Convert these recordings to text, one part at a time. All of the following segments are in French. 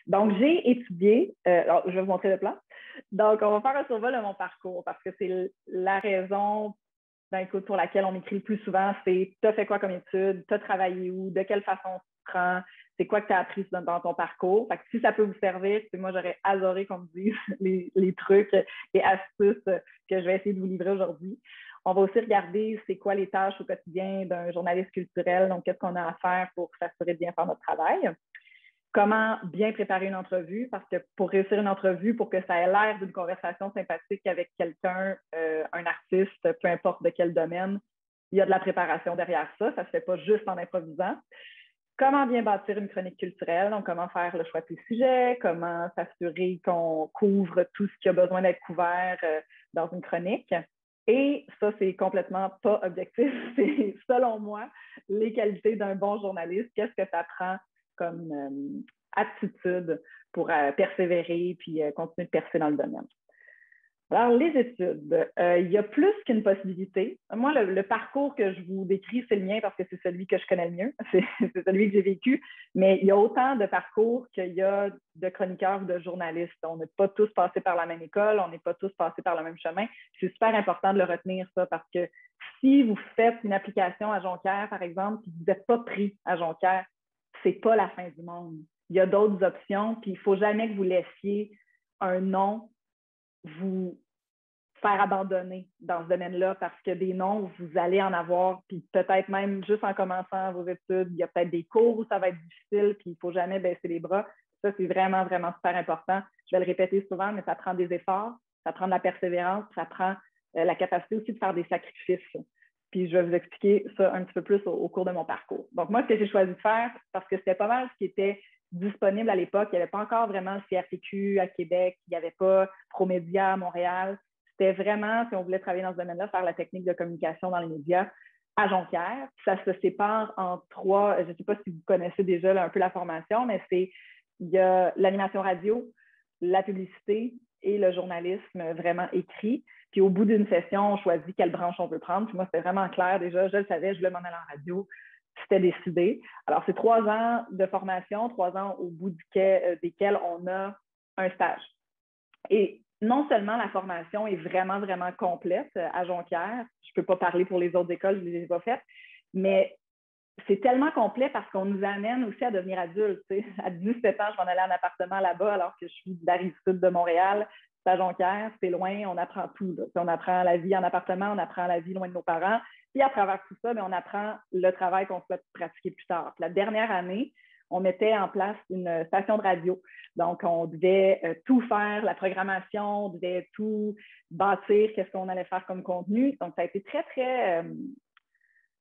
Donc, j'ai étudié, alors, je vais vous montrer le plan. Donc, on va faire un survol de mon parcours parce que c'est la raison pour laquelle on m'écrit le plus souvent, c'est tu as fait quoi comme études, tu as travaillé où, de quelle façon tu te prends, c'est quoi que tu as appris dans ton parcours. Fait que si ça peut vous servir, moi, j'aurais adoré qu'on me dise les trucs et astuces que je vais essayer de vous livrer aujourd'hui. On va aussi regarder c'est quoi les tâches au quotidien d'un journaliste culturel, donc qu'est-ce qu'on a à faire pour s'assurer de bien faire notre travail. Comment bien préparer une entrevue, parce que pour réussir une entrevue, pour que ça ait l'air d'une conversation sympathique avec quelqu'un, un artiste, peu importe de quel domaine, il y a de la préparation derrière ça. Ça ne se fait pas juste en improvisant. Comment bien bâtir une chronique culturelle, donc comment faire le choix de ses sujets, comment s'assurer qu'on couvre tout ce qui a besoin d'être couvert dans une chronique. Et ça, c'est complètement pas objectif. C'est, selon moi, les qualités d'un bon journaliste. Qu'est-ce que ça prend comme aptitude pour persévérer puis continuer de percer dans le domaine. Alors, les études, il y a plus qu'une possibilité. Moi, le parcours que je vous décris, c'est le mien parce que c'est celui que je connais le mieux. C'est celui que j'ai vécu. Mais il y a autant de parcours qu'il y a de chroniqueurs ou de journalistes. On n'est pas tous passés par la même école, on n'est pas tous passés par le même chemin. C'est super important de le retenir, ça, parce que si vous faites une application à Jonquière, par exemple, puis vous n'êtes pas pris à Jonquière, c'est pas la fin du monde. Il y a d'autres options, puis il ne faut jamais que vous laissiez un nom vous faire abandonner dans ce domaine-là parce que des noms, vous allez en avoir, puis peut-être même juste en commençant vos études, il y a peut-être des cours où ça va être difficile, puis il ne faut jamais baisser les bras. Ça, c'est vraiment, vraiment super important. Je vais le répéter souvent, mais ça prend des efforts, ça prend de la persévérance, ça prend la capacité aussi de faire des sacrifices. Puis je vais vous expliquer ça un petit peu plus au cours de mon parcours. Donc moi, ce que j'ai choisi de faire, parce que c'était pas mal ce qui était disponible à l'époque, il n'y avait pas encore vraiment le CRTQ à Québec, il n'y avait pas Promédia à Montréal. C'était vraiment, si on voulait travailler dans ce domaine-là, faire la technique de communication dans les médias à Jonquière. Ça se sépare en trois, je ne sais pas si vous connaissez déjà là, un peu la formation, mais il y a l'animation radio, la publicité et le journalisme vraiment écrit. Puis au bout d'une session, on choisit quelle branche on veut prendre. Puis moi, c'était vraiment clair déjà, je le savais, je voulais m'en aller en radio. C'était décidé. Alors, c'est 3 ans de formation, 3 ans au bout desquels on a un stage. Et non seulement la formation est vraiment, vraiment complète à Jonquière, je ne peux pas parler pour les autres écoles, je ne les ai pas faites, mais c'est tellement complet parce qu'on nous amène aussi à devenir adultes. T'sais. À 17 ans, je m'en allais en appartement là-bas alors que je suis de la Rive-Sud de Montréal. C'est à Jonquière, c'est loin, on apprend tout. Là. On apprend la vie en appartement, on apprend la vie loin de nos parents. Puis à travers tout ça, on apprend le travail qu'on souhaite pratiquer plus tard. Puis la dernière année, on mettait en place une station de radio. Donc, on devait tout faire, la programmation, on devait tout bâtir, qu'est-ce qu'on allait faire comme contenu. Donc, ça a été très, très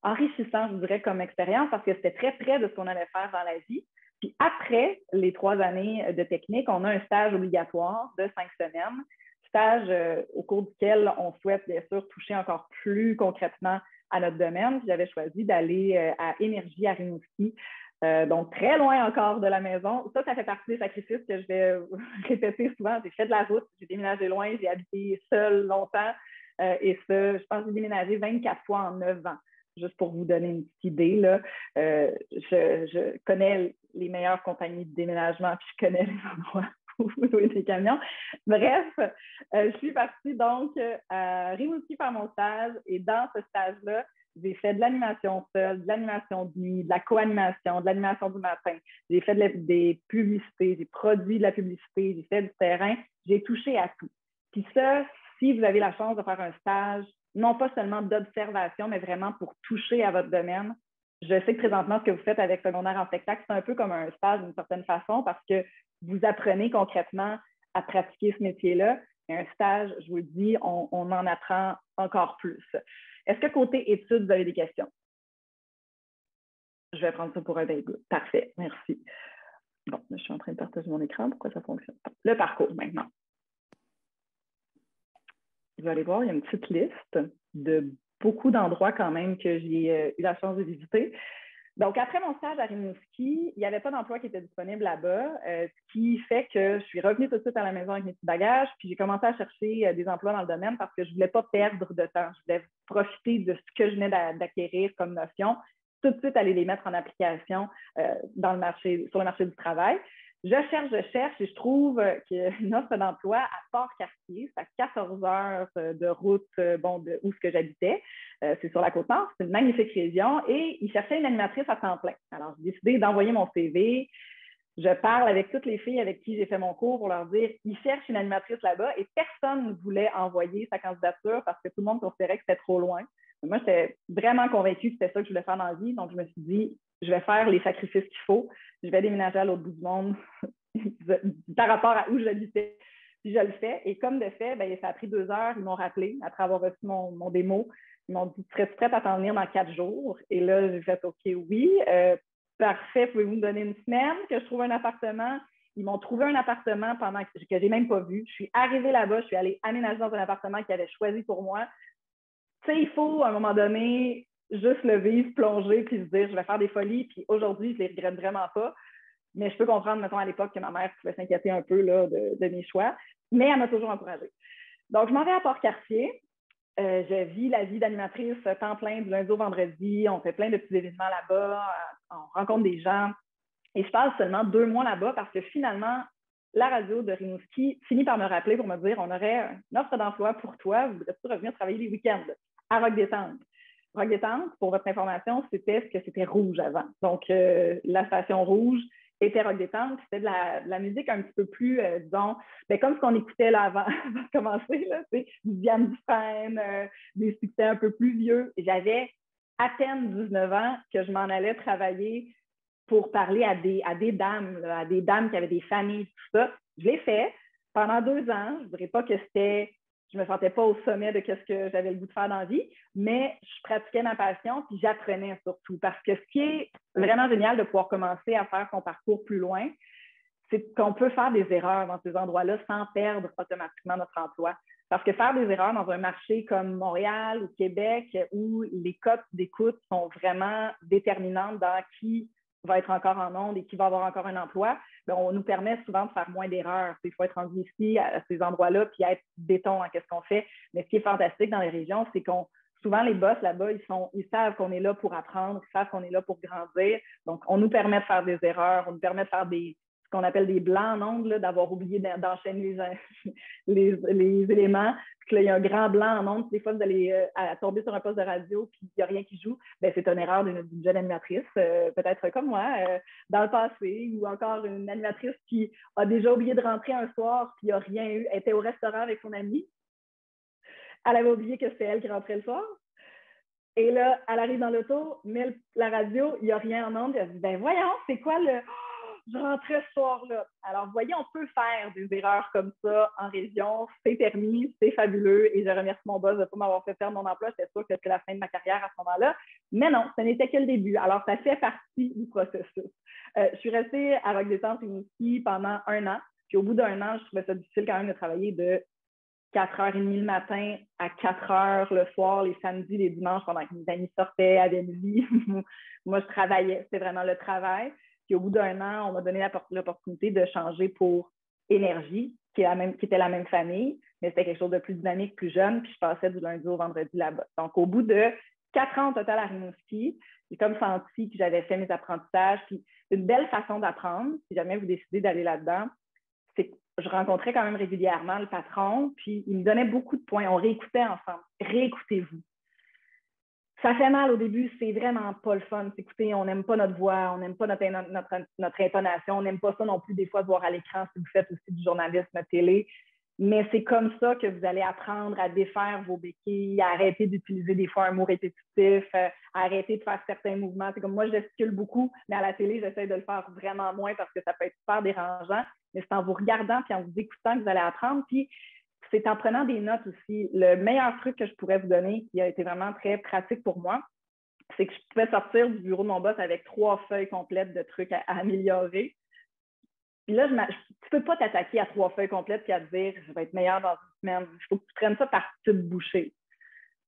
enrichissant, je dirais, comme expérience parce que c'était très près de ce qu'on allait faire dans la vie. Puis après les 3 années de technique, on a un stage obligatoire de 5 semaines, stage au cours duquel on souhaite bien sûr toucher encore plus concrètement à notre domaine. J'avais choisi d'aller à Énergie à Rimouski, donc très loin encore de la maison. Ça fait partie des sacrifices que je vais répéter souvent. J'ai fait de la route, j'ai déménagé loin, j'ai habité seule longtemps et ça, je pense que j'ai déménagé 24 fois en 9 ans. Juste pour vous donner une petite idée, là, je connais les meilleures compagnies de déménagement, puis je connais les endroits où vous louez des camions. Bref, je suis partie donc à Rimouski faire mon stage, et dans ce stage-là, j'ai fait de l'animation seule, de l'animation de nuit, de la co-animation, de l'animation du matin. J'ai fait des publicités, j'ai produit de la publicité, j'ai fait du terrain, j'ai touché à tout. Puis ça, si vous avez la chance de faire un stage, non pas seulement d'observation, mais vraiment pour toucher à votre domaine. Je sais que présentement, ce que vous faites avec Secondaire en spectacle, c'est un peu comme un stage d'une certaine façon parce que vous apprenez concrètement à pratiquer ce métier-là. Et un stage, je vous le dis, on en apprend encore plus. Est-ce que côté études, vous avez des questions? Je vais prendre ça pour un bagel. Parfait, merci. Bon, je suis en train de partager mon écran. Pourquoi ça fonctionne pas? Le parcours maintenant. Vous allez voir, il y a une petite liste de beaucoup d'endroits quand même que j'ai eu la chance de visiter. Donc, après mon stage à Rimouski, il n'y avait pas d'emploi qui était disponible là-bas, ce qui fait que je suis revenue tout de suite à la maison avec mes petits bagages, puis j'ai commencé à chercher des emplois dans le domaine parce que je ne voulais pas perdre de temps. Je voulais profiter de ce que je venais d'acquérir comme notion, tout de suite aller les mettre en application sur le marché du travail. je cherche et je trouve qu'une offre d'emploi à Port-Cartier, c'est à 14 heures de route de où ce que j'habitais. C'est sur la Côte-Nord, c'est une magnifique région et ils cherchaient une animatrice à temps plein. Alors, j'ai décidé d'envoyer mon CV. Je parle avec toutes les filles avec qui j'ai fait mon cours pour leur dire ils cherchent une animatrice là-bas et personne ne voulait envoyer sa candidature parce que tout le monde considérait que c'était trop loin. Mais moi, j'étais vraiment convaincue que c'était ça que je voulais faire dans la vie. Donc, je me suis dit, je vais faire les sacrifices qu'il faut. Je vais déménager à l'autre bout du monde par rapport à où j'habitais. Puis je le fais. Et comme de fait, ben, ça a pris 2 heures. Ils m'ont rappelé après avoir reçu mon démo. Ils m'ont dit, serais-tu prête à t'en venir dans 4 jours? Et là, j'ai fait, OK, oui. Parfait, pouvez-vous me donner une semaine que je trouve un appartement? Ils m'ont trouvé un appartement pendant que j'ai même pas vu. Je suis arrivée là-bas, je suis allée aménager dans un appartement qu'ils avaient choisi pour moi. Tu sais, il faut, à un moment donné, juste le vivre, plonger, puis se dire, je vais faire des folies, puis aujourd'hui, je les regrette vraiment pas. Mais je peux comprendre, mettons, à l'époque, que ma mère pouvait s'inquiéter un peu là, de mes choix, mais elle m'a toujours encouragée. Donc, je m'en vais à Port-Cartier. Je vis la vie d'animatrice temps plein du lundi au vendredi. On fait plein de petits événements là-bas. On rencontre des gens. Et je passe seulement 2 mois là-bas parce que finalement, la radio de Rimouski finit par me rappeler pour me dire on aurait une offre d'emploi pour toi. Vous voudrais-tu revenir travailler les week-ends à Rock Détente? Rock Détente, pour votre information, c'était ce que c'était Rouge avant. Donc, la station Rouge était Rock Détente. C'était de la musique un petit peu plus, disons, comme ce qu'on écoutait là avant de commencer, là, du Diane Dufresne, des succès un peu plus vieux. Et j'avais à peine 19 ans que je m'en allais travailler pour parler à des dames, là, à des dames qui avaient des familles, tout ça. Je l'ai fait pendant 2 ans. Je ne dirais pas que je me sentais pas au sommet de ce que j'avais le goût de faire dans la vie, mais je pratiquais ma passion puis j'apprenais surtout. Parce que ce qui est vraiment génial de pouvoir commencer à faire son parcours plus loin, c'est qu'on peut faire des erreurs dans ces endroits-là sans perdre automatiquement notre emploi. Parce que faire des erreurs dans un marché comme Montréal ou Québec, où les cotes d'écoute sont vraiment déterminantes dans qui va être encore en onde et qui va avoir encore un emploi, bien, on nous permet souvent de faire moins d'erreurs. Il faut être rendu ici, à ces endroits-là, puis être béton dans ce qu'on fait. Mais ce qui est fantastique dans les régions, c'est qu'on souvent, les boss là-bas, ils savent qu'on est là pour apprendre, ils savent qu'on est là pour grandir. Donc, on nous permet de faire des erreurs, on nous permet de faire ce qu'on appelle des blancs en ondes, d'avoir oublié d'enchaîner les éléments. Puis là, il y a un grand blanc en ondes. Des fois, vous allez tomber sur un poste de radio puis il n'y a rien qui joue. Bien, c'est une erreur d'une jeune animatrice, peut-être comme moi, dans le passé, ou encore une animatrice qui a déjà oublié de rentrer un soir puis il n'y a rien eu. Elle était au restaurant avec son amie. Elle avait oublié que c'était elle qui rentrait le soir. Et là, elle arrive dans l'auto, met la radio, il n'y a rien en ondes. Elle dit, ben voyons, c'est quoi le... je rentrais ce soir-là. Alors, vous voyez, on peut faire des erreurs comme ça en région. C'est permis, c'est fabuleux. Et je remercie mon boss de ne pas m'avoir fait perdre mon emploi. J'étais sûre que c'était la fin de ma carrière à ce moment-là. Mais non, ce n'était que le début. Alors, ça fait partie du processus. Je suis restée à Rock Détente ici pendant 1 an. Puis au bout d'1 an, je trouvais ça difficile quand même de travailler de 4h30 le matin à 4h le soir, les samedis, les dimanches, pendant que mes amis sortaient, avaient une vie. Moi, je travaillais. C'était vraiment le travail. Puis au bout d'1 an, on m'a donné l'opportunité de changer pour Énergie, qui était la même famille, mais c'était quelque chose de plus dynamique, plus jeune. Puis je passais du lundi au vendredi là-bas. Donc, au bout de 4 ans au total à Rimouski, j'ai comme senti que j'avais fait mes apprentissages. Puis une belle façon d'apprendre, si jamais vous décidez d'aller là-dedans, c'est que je rencontrais quand même régulièrement le patron, puis il me donnait beaucoup de points. On réécoutait ensemble. Réécoutez-vous. Ça fait mal au début, c'est vraiment pas le fun. Écoutez, on n'aime pas notre voix, on n'aime pas notre intonation, on n'aime pas ça non plus des fois de voir à l'écran si vous faites aussi du journalisme télé. Mais c'est comme ça que vous allez apprendre à défaire vos béquilles, à arrêter d'utiliser des fois un mot répétitif, à arrêter de faire certains mouvements. C'est comme moi, je gesticule beaucoup, mais à la télé, j'essaie de le faire vraiment moins parce que ça peut être super dérangeant. Mais c'est en vous regardant puis en vous écoutant que vous allez apprendre. Puis c'est en prenant des notes aussi. Le meilleur truc que je pourrais vous donner, qui a été vraiment très pratique pour moi, c'est que je pouvais sortir du bureau de mon boss avec 3 feuilles complètes de trucs à améliorer. Puis là, tu ne peux pas t'attaquer à 3 feuilles complètes et à te dire je vais être meilleure dans une semaine. Il faut que tu prennes ça par petites bouchées.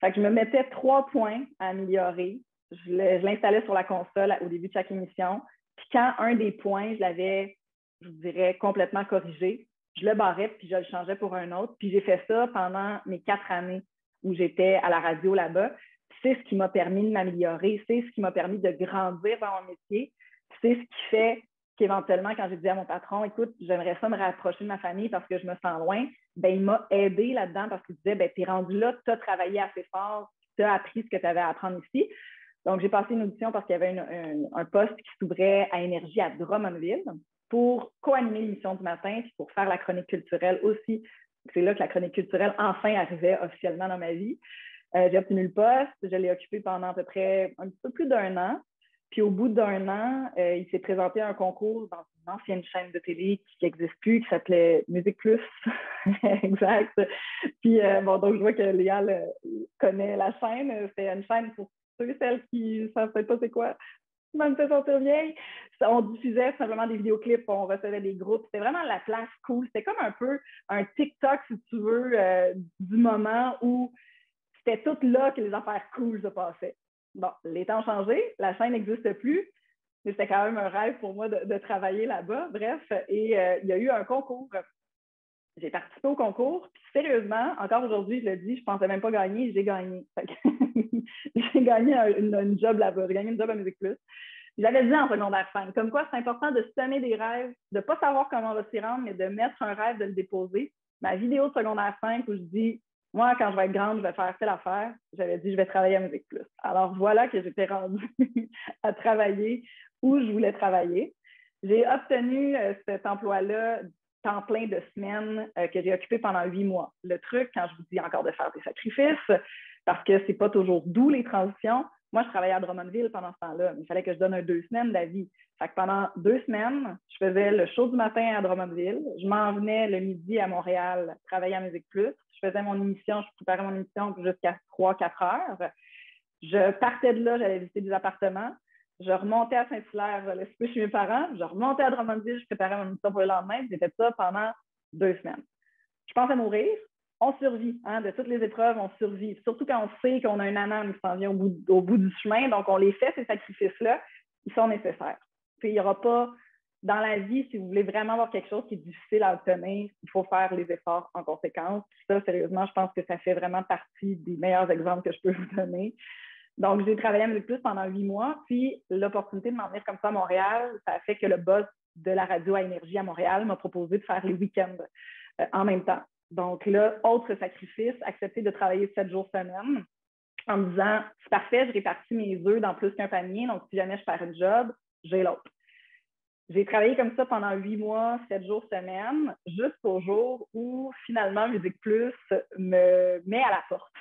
Fait que je me mettais 3 points à améliorer. Je l'installais sur la console au début de chaque émission. Puis quand un des points, je l'avais, je vous dirais, complètement corrigé, je le barrais puis je le changeais pour un autre. Puis j'ai fait ça pendant mes 4 années où j'étais à la radio là-bas. Puis c'est ce qui m'a permis de m'améliorer. C'est ce qui m'a permis de grandir dans mon métier. C'est ce qui fait qu'éventuellement, quand j'ai dit à mon patron, écoute, j'aimerais ça me rapprocher de ma famille parce que je me sens loin, ben, il m'a aidé là-dedans parce qu'il disait, ben, t'es rendu là, tu as travaillé assez fort, tu as appris ce que tu avais à apprendre ici. Donc, j'ai passé une audition parce qu'il y avait un poste qui s'ouvrait à Énergie à Drummondville pour co-animer l'émission du matin puis pour faire la chronique culturelle aussi. C'est là que la chronique culturelle enfin arrivait officiellement dans ma vie. J'ai obtenu le poste, je l'ai occupé pendant à peu près un petit peu plus d'1 an. Puis au bout d'1 an, il s'est présenté un concours dans une ancienne chaîne de télé qui n'existe plus, qui s'appelait Musique Plus. Exact. Puis bon, donc je vois que Léa connaît la chaîne. C'est une chaîne pour ceux, celles qui ne savent peut-être pas c'est quoi. Même fait sentir vieille. On diffusait simplement des vidéoclips, on recevait des groupes. C'était vraiment la place cool. C'était comme un peu un TikTok, si tu veux, du moment où c'était tout là que les affaires cool se passaient. Bon, les temps ont changé, la chaîne n'existe plus, mais c'était quand même un rêve pour moi de travailler là-bas. Bref, et il y a eu un concours. J'ai participé au concours, puis sérieusement, encore aujourd'hui, je le dis, je ne pensais même pas gagner, j'ai gagné. J'ai gagné une job là-bas, j'ai gagné une job à Musique Plus. J'avais dit en secondaire 5, comme quoi c'est important de semer des rêves, de ne pas savoir comment on va s'y rendre, mais de mettre un rêve, de le déposer. Ma vidéo de secondaire 5 où je dis, moi, quand je vais être grande, je vais faire telle affaire, j'avais dit, je vais travailler à Musique Plus. Alors voilà que j'étais rendue à travailler où je voulais travailler. J'ai obtenu cet emploi-là temps plein de semaines que j'ai occupé pendant 8 mois. Le truc, quand je vous dis encore de faire des sacrifices, parce que c'est pas toujours doux les transitions, moi, je travaillais à Drummondville pendant ce temps-là. Il fallait que je donne 2 semaines d'avis. Fait que pendant 2 semaines, je faisais le show du matin à Drummondville. Je m'en venais le midi à Montréal travailler à Musique Plus. Je faisais mon émission, je préparais mon émission jusqu'à 3-4 heures. Je partais de là, j'allais visiter des appartements. Je remontais à Saint-Hilaire, j'allais souper chez mes parents. Je remontais à Drummondville, je préparais mon émission pour le lendemain. J'ai fait ça pendant 2 semaines. Je pensais mourir. On survit. Hein, de toutes les épreuves, on survit. Surtout quand on sait qu'on a un âne qui s'en vient au bout du chemin. Donc, on les fait, ces sacrifices-là. Ils sont nécessaires. Puis, il n'y aura pas, dans la vie, si vous voulez vraiment avoir quelque chose qui est difficile à obtenir, il faut faire les efforts en conséquence. Puis ça, sérieusement, je pense que ça fait vraiment partie des meilleurs exemples que je peux vous donner. Donc, j'ai travaillé à Musique Plus pendant 8 mois. Puis, l'opportunité de m'en venir comme ça à Montréal, ça a fait que le boss de la radio à Énergie à Montréal m'a proposé de faire les week-ends en même temps. Donc là, autre sacrifice, accepter de travailler 7 jours semaine en me disant, c'est parfait, je répartis mes œufs dans plus qu'un panier, donc si jamais je perds un job, j'ai l'autre. J'ai travaillé comme ça pendant 8 mois, 7 jours semaine, jusqu'au jour où finalement Musique Plus me met à la porte.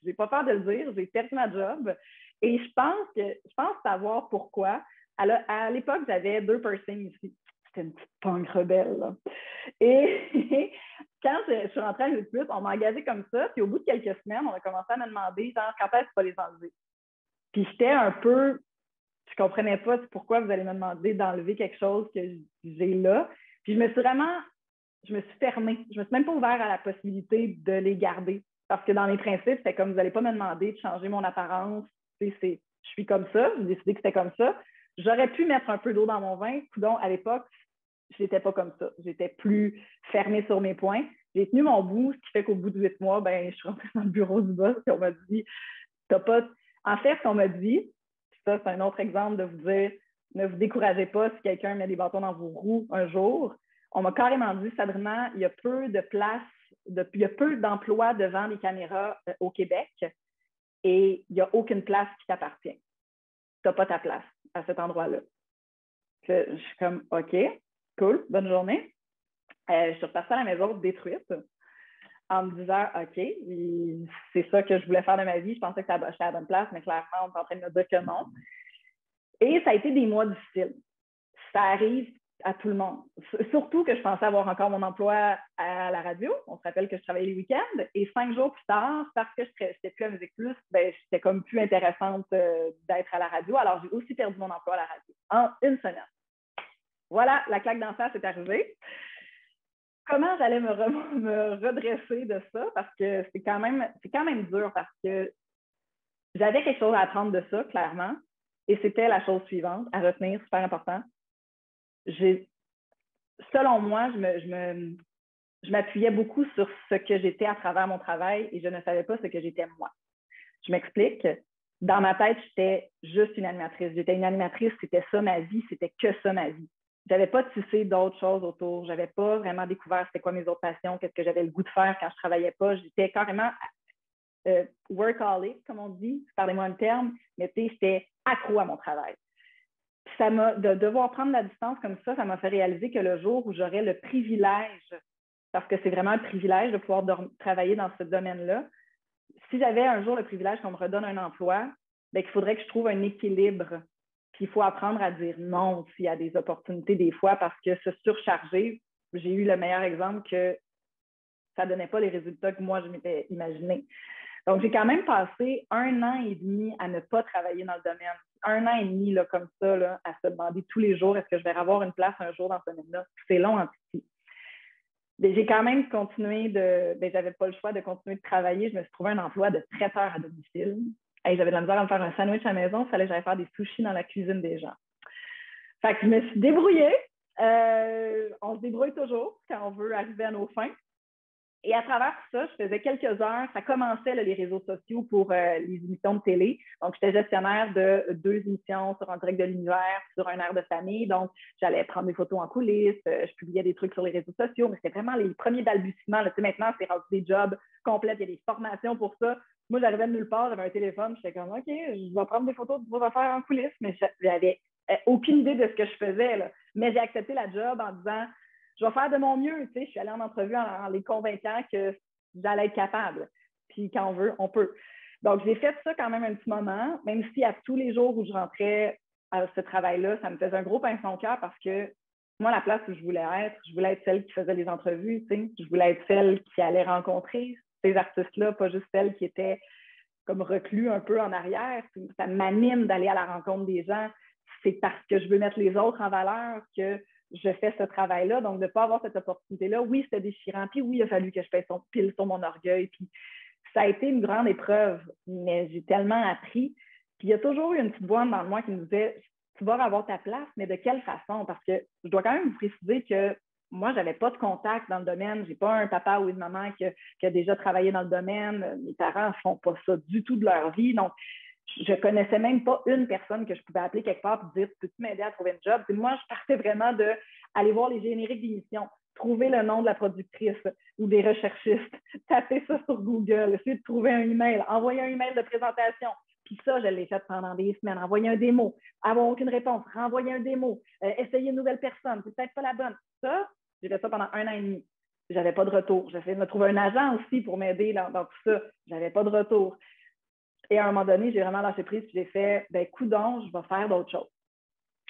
J'ai pas peur de le dire, j'ai perdu ma job et je pense savoir pourquoi. À l'époque, j'avais 2 piercings ici. C'était une petite punk rebelle. Là. Et quand je suis rentrée à Musique Plus, on m'a engagée comme ça. Puis au bout de quelques semaines, on a commencé à me demander genre, quand est-ce qu'il va les enlever. Puis j'étais un peu, je comprenais pas pourquoi vous allez me demander d'enlever quelque chose que j'ai là. Puis je me suis fermée. Je me suis même pas ouverte à la possibilité de les garder. Parce que dans mes principes, c'était comme vous n'allez pas me demander de changer mon apparence. Je suis comme ça, j'ai décidé que c'était comme ça. J'aurais pu mettre un peu d'eau dans mon vin. Coudonc, à l'époque, je n'étais pas comme ça. J'étais plus fermée sur mes points. J'ai tenu mon bout, ce qui fait qu'au bout de 8 mois, ben, je suis rentrée dans le bureau du boss et on m'a dit, t'as pas. En fait, ce qu'on m'a dit, ça, c'est un autre exemple de vous dire, ne vous découragez pas si quelqu'un met des bâtons dans vos roues un jour. On m'a carrément dit, Sabrina, il y a peu de place, il y a peu d'emplois devant les caméras au Québec et il n'y a aucune place qui t'appartient. Tu n'as pas ta place à cet endroit-là. Je suis comme, OK, cool, bonne journée. Je suis repartie à la maison détruite en me disant, OK, c'est ça que je voulais faire de ma vie. Je pensais que j'étais à la bonne place, mais clairement, on est en train de me dire que non. Et ça a été des mois difficiles. Ça arrive à tout le monde. Surtout que je pensais avoir encore mon emploi à la radio. On se rappelle que je travaillais les week-ends. Et 5 jours plus tard, parce que je n'étais plus à Musique Plus, ben, j'étais comme plus intéressante d'être à la radio. Alors, j'ai aussi perdu mon emploi à la radio en 1 semaine. Voilà, la claque d'en face est arrivée. Comment j'allais me redresser de ça? Parce que c'est quand même dur parce que j'avais quelque chose à apprendre de ça, clairement. Et c'était la chose suivante, à retenir, super important. Selon moi, je m'appuyais beaucoup sur ce que j'étais à travers mon travail et je ne savais pas ce que j'étais moi. Je m'explique. dans ma tête, j'étais juste une animatrice. J'étais une animatrice, c'était ça ma vie, c'était que ça ma vie. J'avais pas tissé d'autres choses autour. J'avais pas vraiment découvert c'était quoi mes autres passions, qu'est-ce que j'avais le goût de faire quand je travaillais pas. J'étais carrément workaholic, comme on dit, pardonnez-moi un terme, mais j'étais accro à mon travail. De devoir prendre la distance comme ça m'a fait réaliser que le jour où j'aurais le privilège, parce que c'est vraiment un privilège de pouvoir travailler dans ce domaine-là, si j'avais un jour le privilège qu'on me redonne un emploi, bien, il faudrait que je trouve un équilibre. Puis il faut apprendre à dire non s'il y a des opportunités des fois, parce que se surcharger, j'ai eu le meilleur exemple que ça ne donnait pas les résultats que moi je m'étais imaginé. Donc, j'ai quand même passé 1 an et demi à ne pas travailler dans le domaine. 1 an et demi là, comme ça, là, à se demander tous les jours, est-ce que je vais avoir une place un jour dans ce domaine-là? C'est long en petit. J'ai quand même continué j'avais pas le choix de continuer de travailler. Je me suis trouvé un emploi de traiteur à domicile. J'avais de la misère à me faire un sandwich à la maison. Il fallait que j'aille faire des sushis dans la cuisine des gens. Fait que je me suis débrouillée. On se débrouille toujours quand on veut arriver à nos fins. Et à travers tout ça, je faisais quelques heures. Ça commençait là, les réseaux sociaux pour les émissions de télé. Donc, j'étais gestionnaire de 2 émissions sur En direct de l'univers, sur Un air de famille. Donc, j'allais prendre des photos en coulisses, je publiais des trucs sur les réseaux sociaux, mais c'était vraiment les premiers balbutiements. Là. Tu sais, maintenant, c'est rendu des jobs complets, il y a des formations pour ça. Moi, j'arrivais de nulle part, j'avais un téléphone, j'étais comme, OK, je vais prendre des photos de vos affaires en coulisses, mais j'avais aucune idée de ce que je faisais. Là. Mais j'ai accepté la job en disant, je vais faire de mon mieux. Tu sais, je suis allée en entrevue en les convainquant que j'allais être capable. Puis quand on veut, on peut. Donc, j'ai fait ça quand même un petit moment, même si à tous les jours où je rentrais à ce travail-là, ça me faisait un gros pincement au cœur parce que moi, la place où je voulais être celle qui faisait les entrevues, tu sais, je voulais être celle qui allait rencontrer ces artistes-là, pas juste celle qui était comme reclus un peu en arrière. Ça m'anime d'aller à la rencontre des gens. C'est parce que je veux mettre les autres en valeur que je fais ce travail-là. Donc, de ne pas avoir cette opportunité-là, oui, c'était déchirant. Puis oui, il a fallu que je pèse pile sur mon orgueil. Puis ça a été une grande épreuve, mais j'ai tellement appris. Puis il y a toujours eu une petite voix dans moi qui me disait, tu vas avoir ta place, mais de quelle façon? Parce que je dois quand même vous préciser que moi, je n'avais pas de contact dans le domaine. Je n'ai pas un papa ou une maman qui a déjà travaillé dans le domaine. Mes parents ne font pas ça du tout de leur vie. Donc, je ne connaissais même pas une personne que je pouvais appeler quelque part pour dire, peux-tu m'aider à trouver un job? Puis moi, je partais vraiment d'aller voir les génériques d'émissions, trouver le nom de la productrice ou des recherchistes, taper ça sur Google, essayer de trouver un email, envoyer un email de présentation. Puis ça, je l'ai fait pendant des semaines. Envoyer un démo, avoir aucune réponse, renvoyer un démo, essayer une nouvelle personne, c'est peut-être pas la bonne. Ça, j'ai fait ça pendant 1 an et demi. J'avais pas de retour. J'essayais de me trouver un agent aussi pour m'aider dans tout ça. J'avais pas de retour. Et à un moment donné, j'ai vraiment lâché prise, puis j'ai fait, ben coudonc, je vais faire d'autres choses.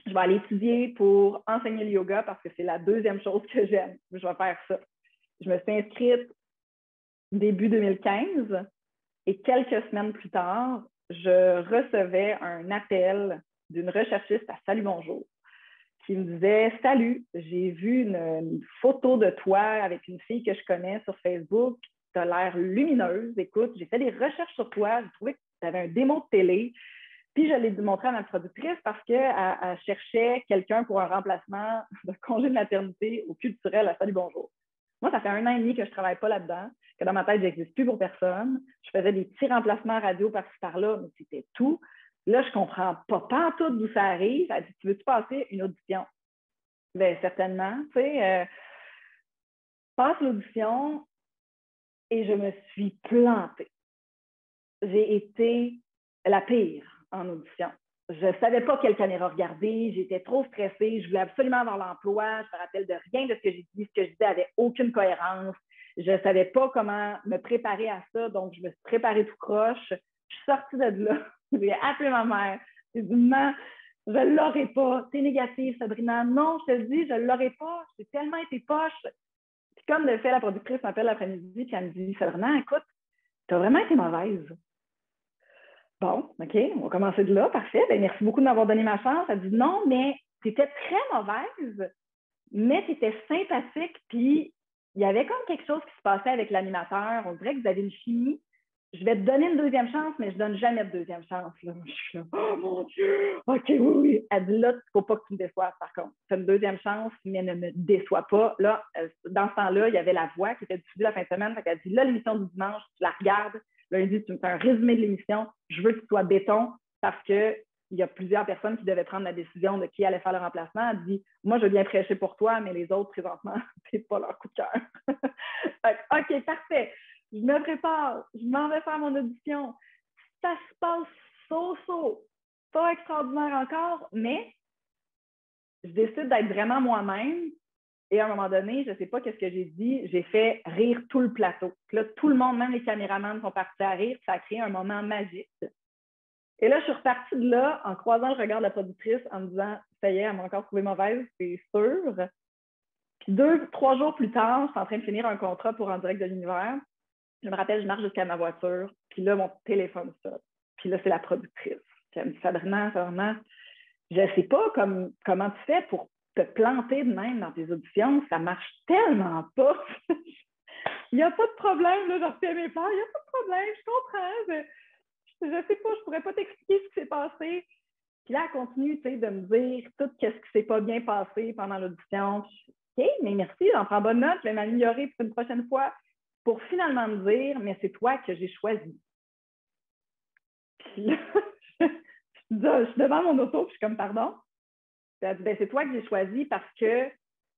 Je vais aller étudier pour enseigner le yoga parce que c'est la deuxième chose que j'aime. Je vais faire ça. Je me suis inscrite début 2015 et quelques semaines plus tard, je recevais un appel d'une recherchiste à Salut Bonjour qui me disait « Salut, j'ai vu une photo de toi avec une fille que je connais sur Facebook. Tu as l'air lumineuse. Écoute, j'ai fait des recherches sur toi. J'ai trouvé que tu avais un démo de télé. Puis je l'ai montré à ma productrice parce qu'elle cherchait quelqu'un pour un remplacement de congé de maternité au culturel à Salut Bonjour. Moi, ça fait 1 an et demi que je ne travaille pas là-dedans, que dans ma tête, je n'existe plus pour personne. Je faisais des petits remplacements radio par-ci par-là, mais c'était tout. Là, je ne comprends pas pantoute d'où ça arrive. Elle dit, tu veux-tu passer une audition? Bien, certainement. Tu sais, passe l'audition et je me suis plantée. J'ai été la pire en audition. Je ne savais pas quelle caméra regarder, j'étais trop stressée, je voulais absolument avoir l'emploi, je me rappelle de rien de ce que j'ai dit, ce que je disais avait aucune cohérence. Je ne savais pas comment me préparer à ça, donc je me suis préparée tout croche. Je suis sortie de là, j'ai appelé ma mère, j'ai dit « Maman, je ne l'aurai pas, t'es négative, Sabrina. Non, je te le dis, je ne l'aurai pas, j'ai tellement été poche. » Puis comme de fait, la productrice m'appelle l'après-midi, puis elle me dit « Sabrina, écoute, tu as vraiment été mauvaise. » Bon, OK, on va commencer de là, parfait. Bien, merci beaucoup de m'avoir donné ma chance. Elle dit non, mais tu étais très mauvaise, mais tu étais sympathique, puis il y avait comme quelque chose qui se passait avec l'animateur. On dirait que vous avez une chimie. Je vais te donner une deuxième chance, mais je ne donne jamais de deuxième chance. Là. Je suis là, oh mon Dieu, OK, oui, oui. Elle dit là, il ne faut pas que tu me déçoives, par contre. Tu as une deuxième chance, mais ne me déçois pas. Là, dans ce temps-là, il y avait La Voix qui était diffusée la fin de semaine. Elle dit là, l'émission du dimanche, tu la regardes. Lundi, tu me fais un résumé de l'émission. Je veux que tu sois béton parce qu'il y a plusieurs personnes qui devaient prendre la décision de qui allait faire le remplacement. Elle dit, moi, je veux bien prêcher pour toi, mais les autres, présentement, c'est pas leur coup de cœur. OK, parfait. Je me prépare. Je m'en vais faire mon audition. Ça se passe so. Pas extraordinaire encore, mais je décide d'être vraiment moi-même. Et à un moment donné, je ne sais pas qu'est-ce que j'ai dit, j'ai fait rire tout le plateau. Puis là, tout le monde, même les caméramans, sont partis à rire. Ça a créé un moment magique. Et là, je suis repartie de là en croisant le regard de la productrice en me disant, ça y est, elle m'a encore trouvé mauvaise, c'est sûr. Puis 2-3 jours plus tard, je suis en train de finir un contrat pour En direct de l'univers. Je me rappelle, je marche jusqu'à ma voiture. Puis là, mon téléphone sonne. Puis là, c'est la productrice. Puis elle me dit, Sabrina, je ne sais pas comment tu fais pour te planter de même dans tes auditions. Ça marche tellement pas. Il n'y a pas de problème, là, je refais mes plans. Il n'y a pas de problème, je comprends. Je ne sais pas, je ne pourrais pas t'expliquer ce qui s'est passé. Puis là, elle continue de me dire tout ce qui ne s'est pas bien passé pendant l'audition. OK, mais merci, j'en prends bonne note, je vais m'améliorer pour une prochaine fois pour finalement me dire, mais c'est toi que j'ai choisi. Puis là, je suis devant mon auto, puis je suis comme, pardon? Ben, c'est toi que j'ai choisi parce que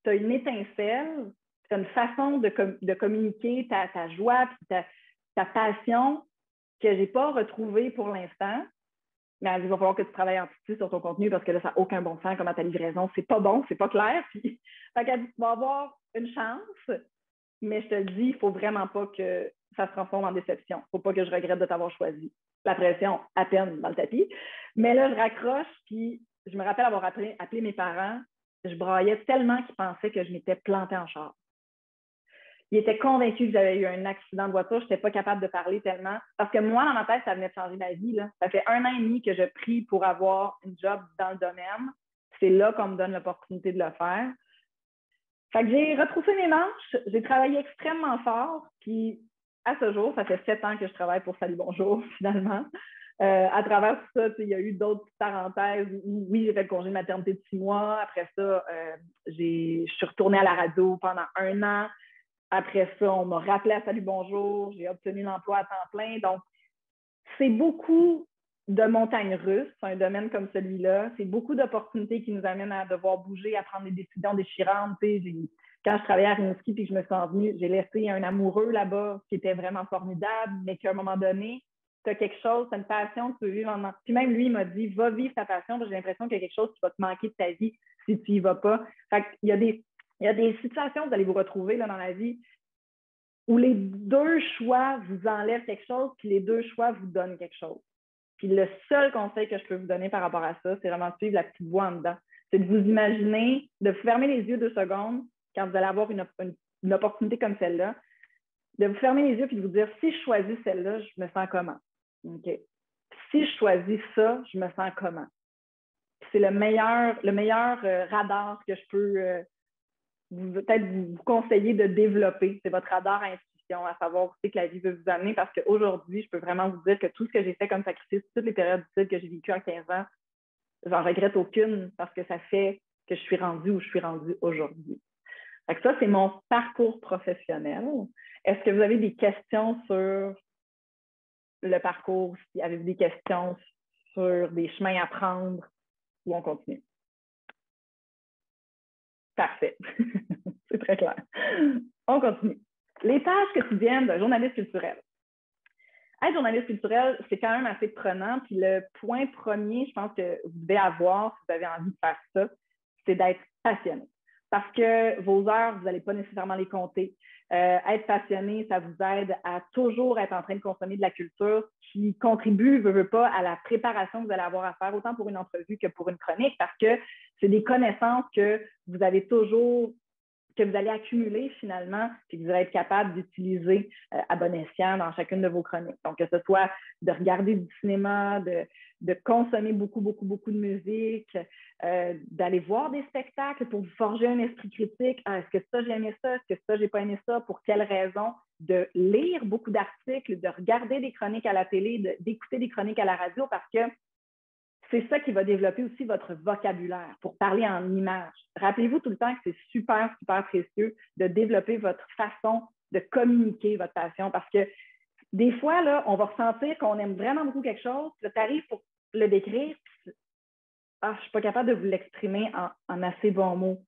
tu as une étincelle, tu as une façon de communiquer ta joie puis ta passion que je n'ai pas retrouvée pour l'instant. Mais elle dit, il va falloir que tu travailles un petit peu sur ton contenu parce que là, ça n'a aucun bon sens comment ta livraison. C'est pas bon, c'est pas clair. Puis, fait qu'elle dit, tu vas avoir une chance, mais je te le dis, il ne faut vraiment pas que ça se transforme en déception. Il ne faut pas que je regrette de t'avoir choisi. La pression à peine dans le tapis. Mais là, je raccroche, puis je me rappelle avoir appelé mes parents. Je braillais tellement qu'ils pensaient que je m'étais plantée en char. Ils étaient convaincus que j'avais eu un accident de voiture. Je n'étais pas capable de parler tellement. Parce que moi, dans ma tête, ça venait de changer ma vie. Là. Ça fait 1 an et demi que je prie pour avoir une job dans le domaine. C'est là qu'on me donne l'opportunité de le faire. Fait que j'ai retroussé mes manches. J'ai travaillé extrêmement fort. Puis à ce jour, ça fait 7 ans que je travaille pour Salut Bonjour, finalement. À travers tout ça, il y a eu d'autres petites parenthèses. Oui, j'ai fait le congé de maternité de 6 mois. Après ça, je suis retournée à la radio pendant 1 an. Après ça, on m'a rappelé à Salut Bonjour. J'ai obtenu l'emploi à temps plein. Donc, c'est beaucoup de montagnes russes, un domaine comme celui-là. C'est beaucoup d'opportunités qui nous amènent à devoir bouger, à prendre des décisions déchirantes. Quand je travaillais à Rimouski et que je me suis envenue, j'ai laissé un amoureux là-bas qui était vraiment formidable, mais qu'à un moment donné, tu as quelque chose, tu as une passion que tu veux vivre en... Puis même lui, il m'a dit, va vivre ta passion, parce que j'ai l'impression qu'il y a quelque chose qui va te manquer de ta vie si tu n'y vas pas. Fait qu'il y a des situations, vous allez vous retrouver là, dans la vie où les 2 choix vous enlèvent quelque chose, puis les 2 choix vous donnent quelque chose. Puis le seul conseil que je peux vous donner par rapport à ça, c'est vraiment de suivre la petite voix en dedans. C'est de vous imaginer, de vous fermer les yeux 2 secondes quand vous allez avoir une opportunité comme celle-là, de vous fermer les yeux et de vous dire, si je choisis celle-là, je me sens comment? Okay. Si je choisis ça, je me sens comment? C'est le meilleur radar que je peux peut-être vous conseiller de développer. C'est votre radar à intuition, à savoir où c'est que la vie veut vous amener, parce qu'aujourd'hui, je peux vraiment vous dire que tout ce que j'ai fait comme sacrifice, toutes les périodes difficiles que j'ai vécues en 15 ans, j'en regrette aucune parce que ça fait que je suis rendue où je suis rendue aujourd'hui. Donc ça, c'est mon parcours professionnel. Est-ce que vous avez des questions sur le parcours? Avez-vous des questions sur des chemins à prendre ou on continue? Parfait. C'est très clair. On continue. Les tâches quotidiennes d'un journaliste culturel. Être journaliste culturel, c'est quand même assez prenant. Puis le point premier, je pense que vous devez avoir, si vous avez envie de faire ça, c'est d'être passionné. Parce que vos heures, vous n'allez pas nécessairement les compter. Être passionné, ça vous aide à toujours être en train de consommer de la culture qui contribue, veut pas, à la préparation que vous allez avoir à faire, autant pour une entrevue que pour une chronique, parce que c'est des connaissances que vous avez toujours, que vous allez accumuler finalement, puis que vous allez être capable d'utiliser à bon escient dans chacune de vos chroniques. Donc, que ce soit de regarder du cinéma, de consommer beaucoup de musique, d'aller voir des spectacles pour vous forger un esprit critique. Ah, est-ce que ça, j'ai aimé ça? Est-ce que ça, j'ai pas aimé ça? Pour quelles raisons? De lire beaucoup d'articles, de regarder des chroniques à la télé, d'écouter des chroniques à la radio, parce que c'est ça qui va développer aussi votre vocabulaire pour parler en images. Rappelez-vous tout le temps que c'est super précieux de développer votre façon de communiquer votre passion, parce que des fois, là, on va ressentir qu'on aime vraiment beaucoup quelque chose, puis tu arrives pour le décrire, puis je ne suis pas capable de vous l'exprimer en assez bons mots.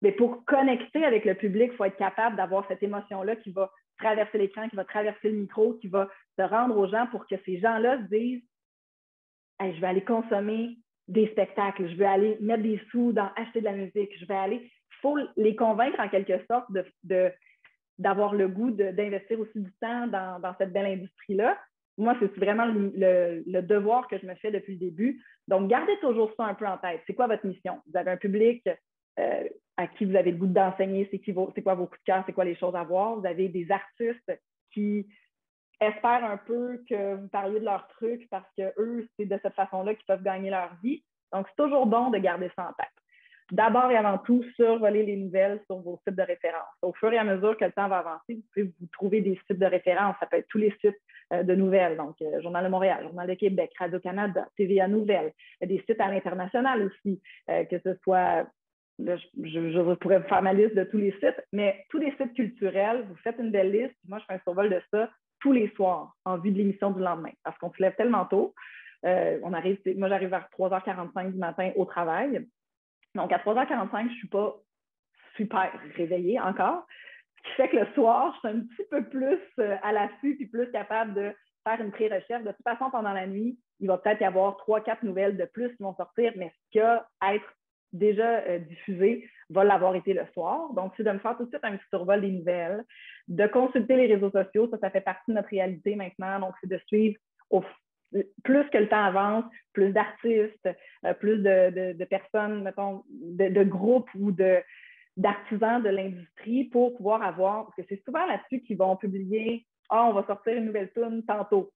Mais pour connecter avec le public, il faut être capable d'avoir cette émotion-là qui va traverser l'écran, qui va traverser le micro, qui va se rendre aux gens pour que ces gens-là se disent hey, je vais aller consommer des spectacles, je vais aller mettre des sous dans acheter de la musique, je vais aller. Il faut les convaincre en quelque sorte d'avoir le goût d'investir aussi du temps dans cette belle industrie-là. Moi, c'est vraiment le devoir que je me fais depuis le début. Donc, gardez toujours ça un peu en tête. C'est quoi votre mission? Vous avez un public à qui vous avez le goût d'enseigner, c'est quoi vos coups de cœur, c'est quoi les choses à voir. Vous avez des artistes qui espèrent un peu que vous parliez de leurs trucs parce que eux, c'est de cette façon-là qu'ils peuvent gagner leur vie. Donc, c'est toujours bon de garder ça en tête. D'abord et avant tout, survoler les nouvelles sur vos sites de référence. Au fur et à mesure que le temps va avancer, vous pouvez vous trouver des sites de référence. Ça peut être tous les sites de nouvelles, donc Journal de Montréal, Journal de Québec, Radio-Canada, TVA Nouvelles, des sites à l'international aussi, que ce soit, là, je pourrais vous faire ma liste de tous les sites, mais tous les sites culturels, vous faites une belle liste. Moi, je fais un survol de ça tous les soirs en vue de l'émission du lendemain, parce qu'on se lève tellement tôt. Moi, j'arrive vers 3h45 du matin au travail. Donc, à 3h45, je ne suis pas super réveillée encore. Ce qui fait que le soir, je suis un petit peu plus à l'affût puis plus capable de faire une pré-recherche. De toute façon, pendant la nuit, il va peut-être y avoir 3-4 nouvelles de plus qui vont sortir, mais ce qui va être déjà diffusé va l'avoir été le soir. Donc, c'est de me faire tout de suite un petit survol des nouvelles, de consulter les réseaux sociaux. Ça fait partie de notre réalité maintenant. Donc, c'est de suivre plus que le temps avance, plus d'artistes, plus de personnes, mettons, de groupes ou d'artisans de l'industrie pour pouvoir avoir, parce que c'est souvent là-dessus qu'ils vont publier « Ah, on va sortir une nouvelle tune tantôt ».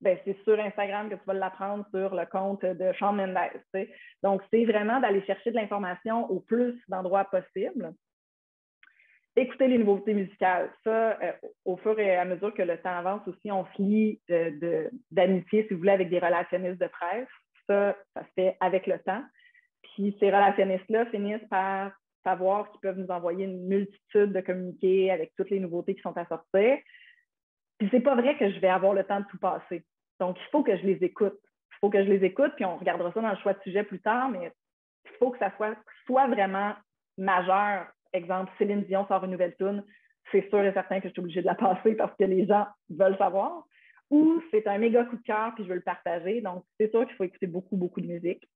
Ben, c'est sur Instagram que tu vas l'apprendre sur le compte de Shawn Mendes. T'sais. Donc, c'est vraiment d'aller chercher de l'information au plus d'endroits possible. Écouter les nouveautés musicales. Ça, au fur et à mesure que le temps avance aussi, on se lie d'amitié, si vous voulez, avec des relationnistes de presse. Ça se fait avec le temps. Puis ces relationnistes-là finissent par savoir qu'ils peuvent nous envoyer une multitude de communiqués avec toutes les nouveautés qui sont à sortir. Puis c'est pas vrai que je vais avoir le temps de tout passer. Donc, il faut que je les écoute. Il faut que je les écoute, puis on regardera ça dans le choix de sujet plus tard, mais il faut que ça soit vraiment majeur. Exemple, Céline Dion sort une nouvelle tune, c'est sûr et certain que je suis obligée de la passer parce que les gens veulent savoir. Ou c'est un méga coup de cœur, puis je veux le partager. Donc, c'est sûr qu'il faut écouter beaucoup, beaucoup de musique.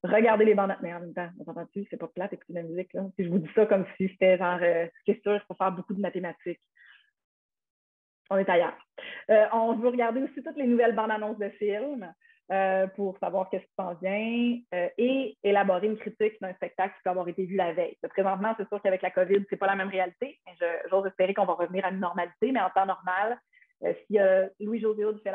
Regarder les bandes, mais en même temps, on s'entend-tu, c'est pas plate écouter de la musique. Là. Si je vous dis ça comme si c'était genre, c'est sûr, il faut faire beaucoup de mathématiques. On est ailleurs. On veut regarder aussi toutes les nouvelles bandes annonces de films pour savoir qu'est-ce qui s'en vient et élaborer une critique d'un spectacle qui peut avoir été vu la veille. Présentement, c'est sûr qu'avec la COVID, c'est pas la même réalité. J'ose espérer qu'on va revenir à une normalité, mais en temps normal, si Louis-José Hood fait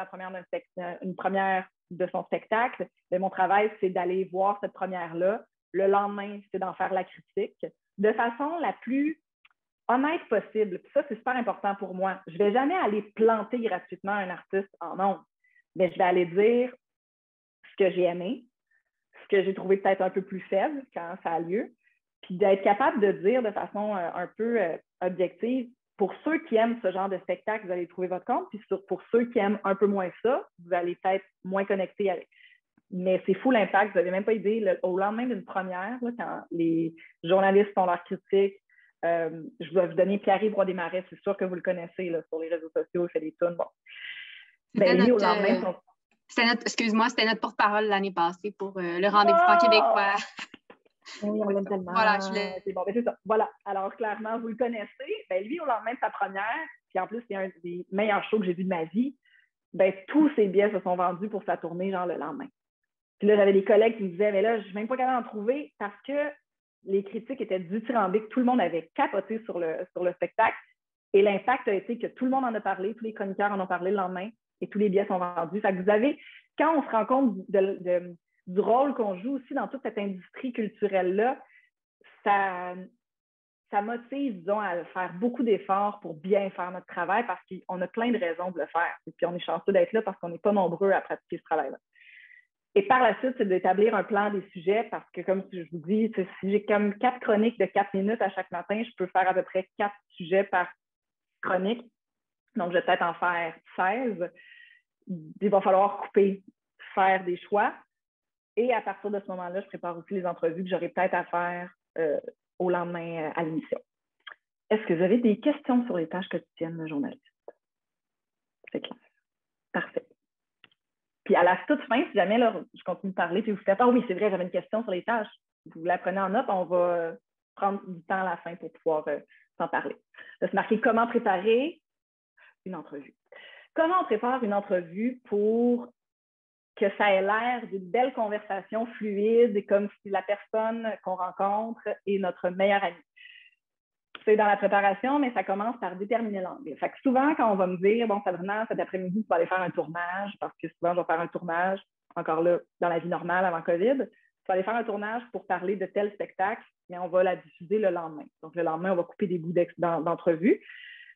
une première de son spectacle, mon travail, c'est d'aller voir cette première-là. Le lendemain, c'est d'en faire la critique de façon la plus honnête possible. Puis ça, c'est super important pour moi. Je ne vais jamais aller planter gratuitement un artiste en ondes, mais je vais aller dire ce que j'ai aimé, ce que j'ai trouvé peut-être un peu plus faible quand ça a lieu, puis d'être capable de dire de façon un peu objective, pour ceux qui aiment ce genre de spectacle, vous allez trouver votre compte, puis pour ceux qui aiment un peu moins ça, vous allez peut-être moins connecter avec. Mais c'est fou l'impact, vous n'avez même pas idée. Au lendemain d'une première, là, quand les journalistes font leur critique, je vais vous donner Pierre-Yves Roy-Desmarais, c'est sûr que vous le connaissez là, sur les réseaux sociaux, il fait des tunes. Bon. Ben, lui, au lendemain, c'était notre porte-parole l'année passée pour le rendez-vous franc québécois. Oui, on l'aime tellement. Voilà, c'est bon, c'est ça. Voilà. Alors, clairement, vous le connaissez. Ben, lui, au lendemain de sa première, puis en plus, c'est un des meilleurs shows que j'ai vu de ma vie, ben, tous ses billets se sont vendus pour sa tournée, genre le lendemain. Puis là, j'avais des collègues qui me disaient, mais là, je ne suis même pas capable d'en trouver parce que les critiques étaient dithyrambiques. Tout le monde avait capoté sur le spectacle. Et l'impact a été que tout le monde en a parlé, tous les chroniqueurs en ont parlé le lendemain et tous les billets sont vendus. Fait que vous avez, quand on se rend compte du rôle qu'on joue aussi dans toute cette industrie culturelle-là, ça motive, disons, à faire beaucoup d'efforts pour bien faire notre travail parce qu'on a plein de raisons de le faire. Et puis, on est chanceux d'être là parce qu'on n'est pas nombreux à pratiquer ce travail-là. Et par la suite, c'est d'établir un plan des sujets parce que, comme je vous dis, si j'ai comme 4 chroniques de 4 minutes à chaque matin, je peux faire à peu près 4 sujets par chronique. Donc, je vais peut-être en faire 16. Il va falloir couper, faire des choix. Et à partir de ce moment-là, je prépare aussi les entrevues que j'aurai peut-être à faire au lendemain à l'émission. Est-ce que vous avez des questions sur les tâches quotidiennes de journaliste? C'est clair. Parfait. Puis à la toute fin, si jamais là, je continue de parler, puis vous faites « Ah oui, c'est vrai, j'avais une question sur les tâches », vous la prenez en note, on va prendre du temps à la fin pour pouvoir s'en parler. Là, c'est marqué « Comment préparer une entrevue ». Comment on prépare une entrevue pour que ça ait l'air d'une belle conversation fluide et comme si la personne qu'on rencontre est notre meilleure amie? C'est dans la préparation, mais ça commence par déterminer l'angle. Fait que souvent, quand on va me dire, bon, Sabrina, cet après-midi, tu vas aller faire un tournage, parce que souvent, je vais faire un tournage, encore là, dans la vie normale avant COVID, tu vas aller faire un tournage pour parler de tel spectacle, mais on va la diffuser le lendemain. Donc, le lendemain, on va couper des bouts d'entrevue,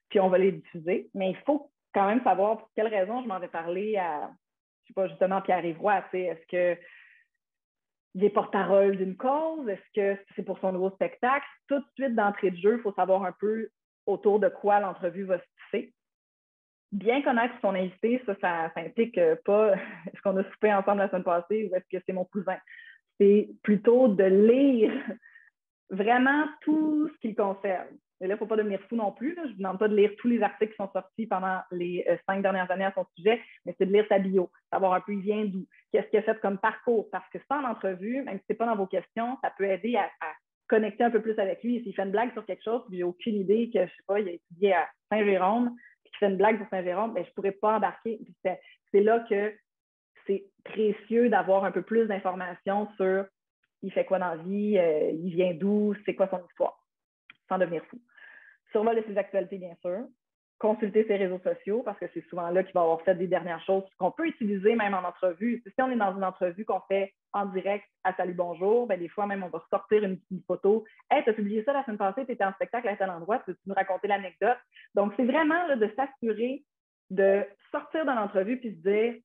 puis on va les diffuser. Mais il faut quand même savoir pour quelle raison je m'en vais parler à, je sais pas, justement, Pierre-Yves Roy. Est-ce que il est porte-parole d'une cause? Est-ce que c'est pour son nouveau spectacle? Tout de suite, d'entrée de jeu, il faut savoir un peu autour de quoi l'entrevue va se tisser. Bien connaître son invité, ça implique pas est-ce qu'on a soupé ensemble la semaine passée ou est-ce que c'est mon cousin? C'est plutôt de lire vraiment tout ce qui le concerne. Et là, il ne faut pas devenir fou non plus. Là. Je ne vous demande pas de lire tous les articles qui sont sortis pendant les 5 dernières années à son sujet, mais c'est de lire sa bio, savoir un peu il vient d'où, qu'est-ce qu'il a fait comme parcours. Parce que ça, en entrevue, même si ce n'est pas dans vos questions, ça peut aider à connecter un peu plus avec lui. Et s'il fait une blague sur quelque chose, puis j'ai aucune idée que, je ne sais pas, il a étudié à Saint-Jérôme, puis qu'il fait une blague sur Saint-Jérôme, ben, je ne pourrais pas embarquer. C'est là que c'est précieux d'avoir un peu plus d'informations sur il fait quoi dans la vie, il vient d'où, c'est quoi son histoire, sans devenir fou. Survol de ses actualités, bien sûr. Consulter ses réseaux sociaux, parce que c'est souvent là qu'il va avoir fait des dernières choses qu'on peut utiliser même en entrevue. Si on est dans une entrevue qu'on fait en direct à Salut Bonjour, ben des fois même on va sortir une photo. « Hey, t'as publié ça la semaine passée, t'étais en spectacle à tel endroit, peux-tu nous raconter l'anecdote? » Donc, c'est vraiment là, de s'assurer de sortir de l'entrevue puis de dire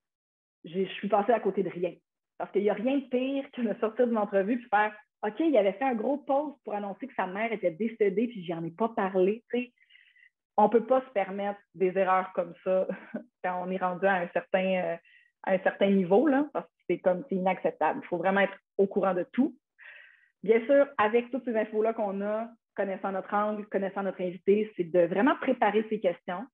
« Je suis passée à côté de rien. » Parce qu'il n'y a rien de pire que de sortir d'une entrevue puis faire « OK, il avait fait un gros post pour annoncer que sa mère était décédée puis j'en ai pas parlé. » On ne peut pas se permettre des erreurs comme ça quand on est rendu à un certain niveau, là, parce que c'est inacceptable. Il faut vraiment être au courant de tout. Bien sûr, avec toutes ces infos-là qu'on a, connaissant notre angle, connaissant notre invité, c'est de vraiment préparer ses questions.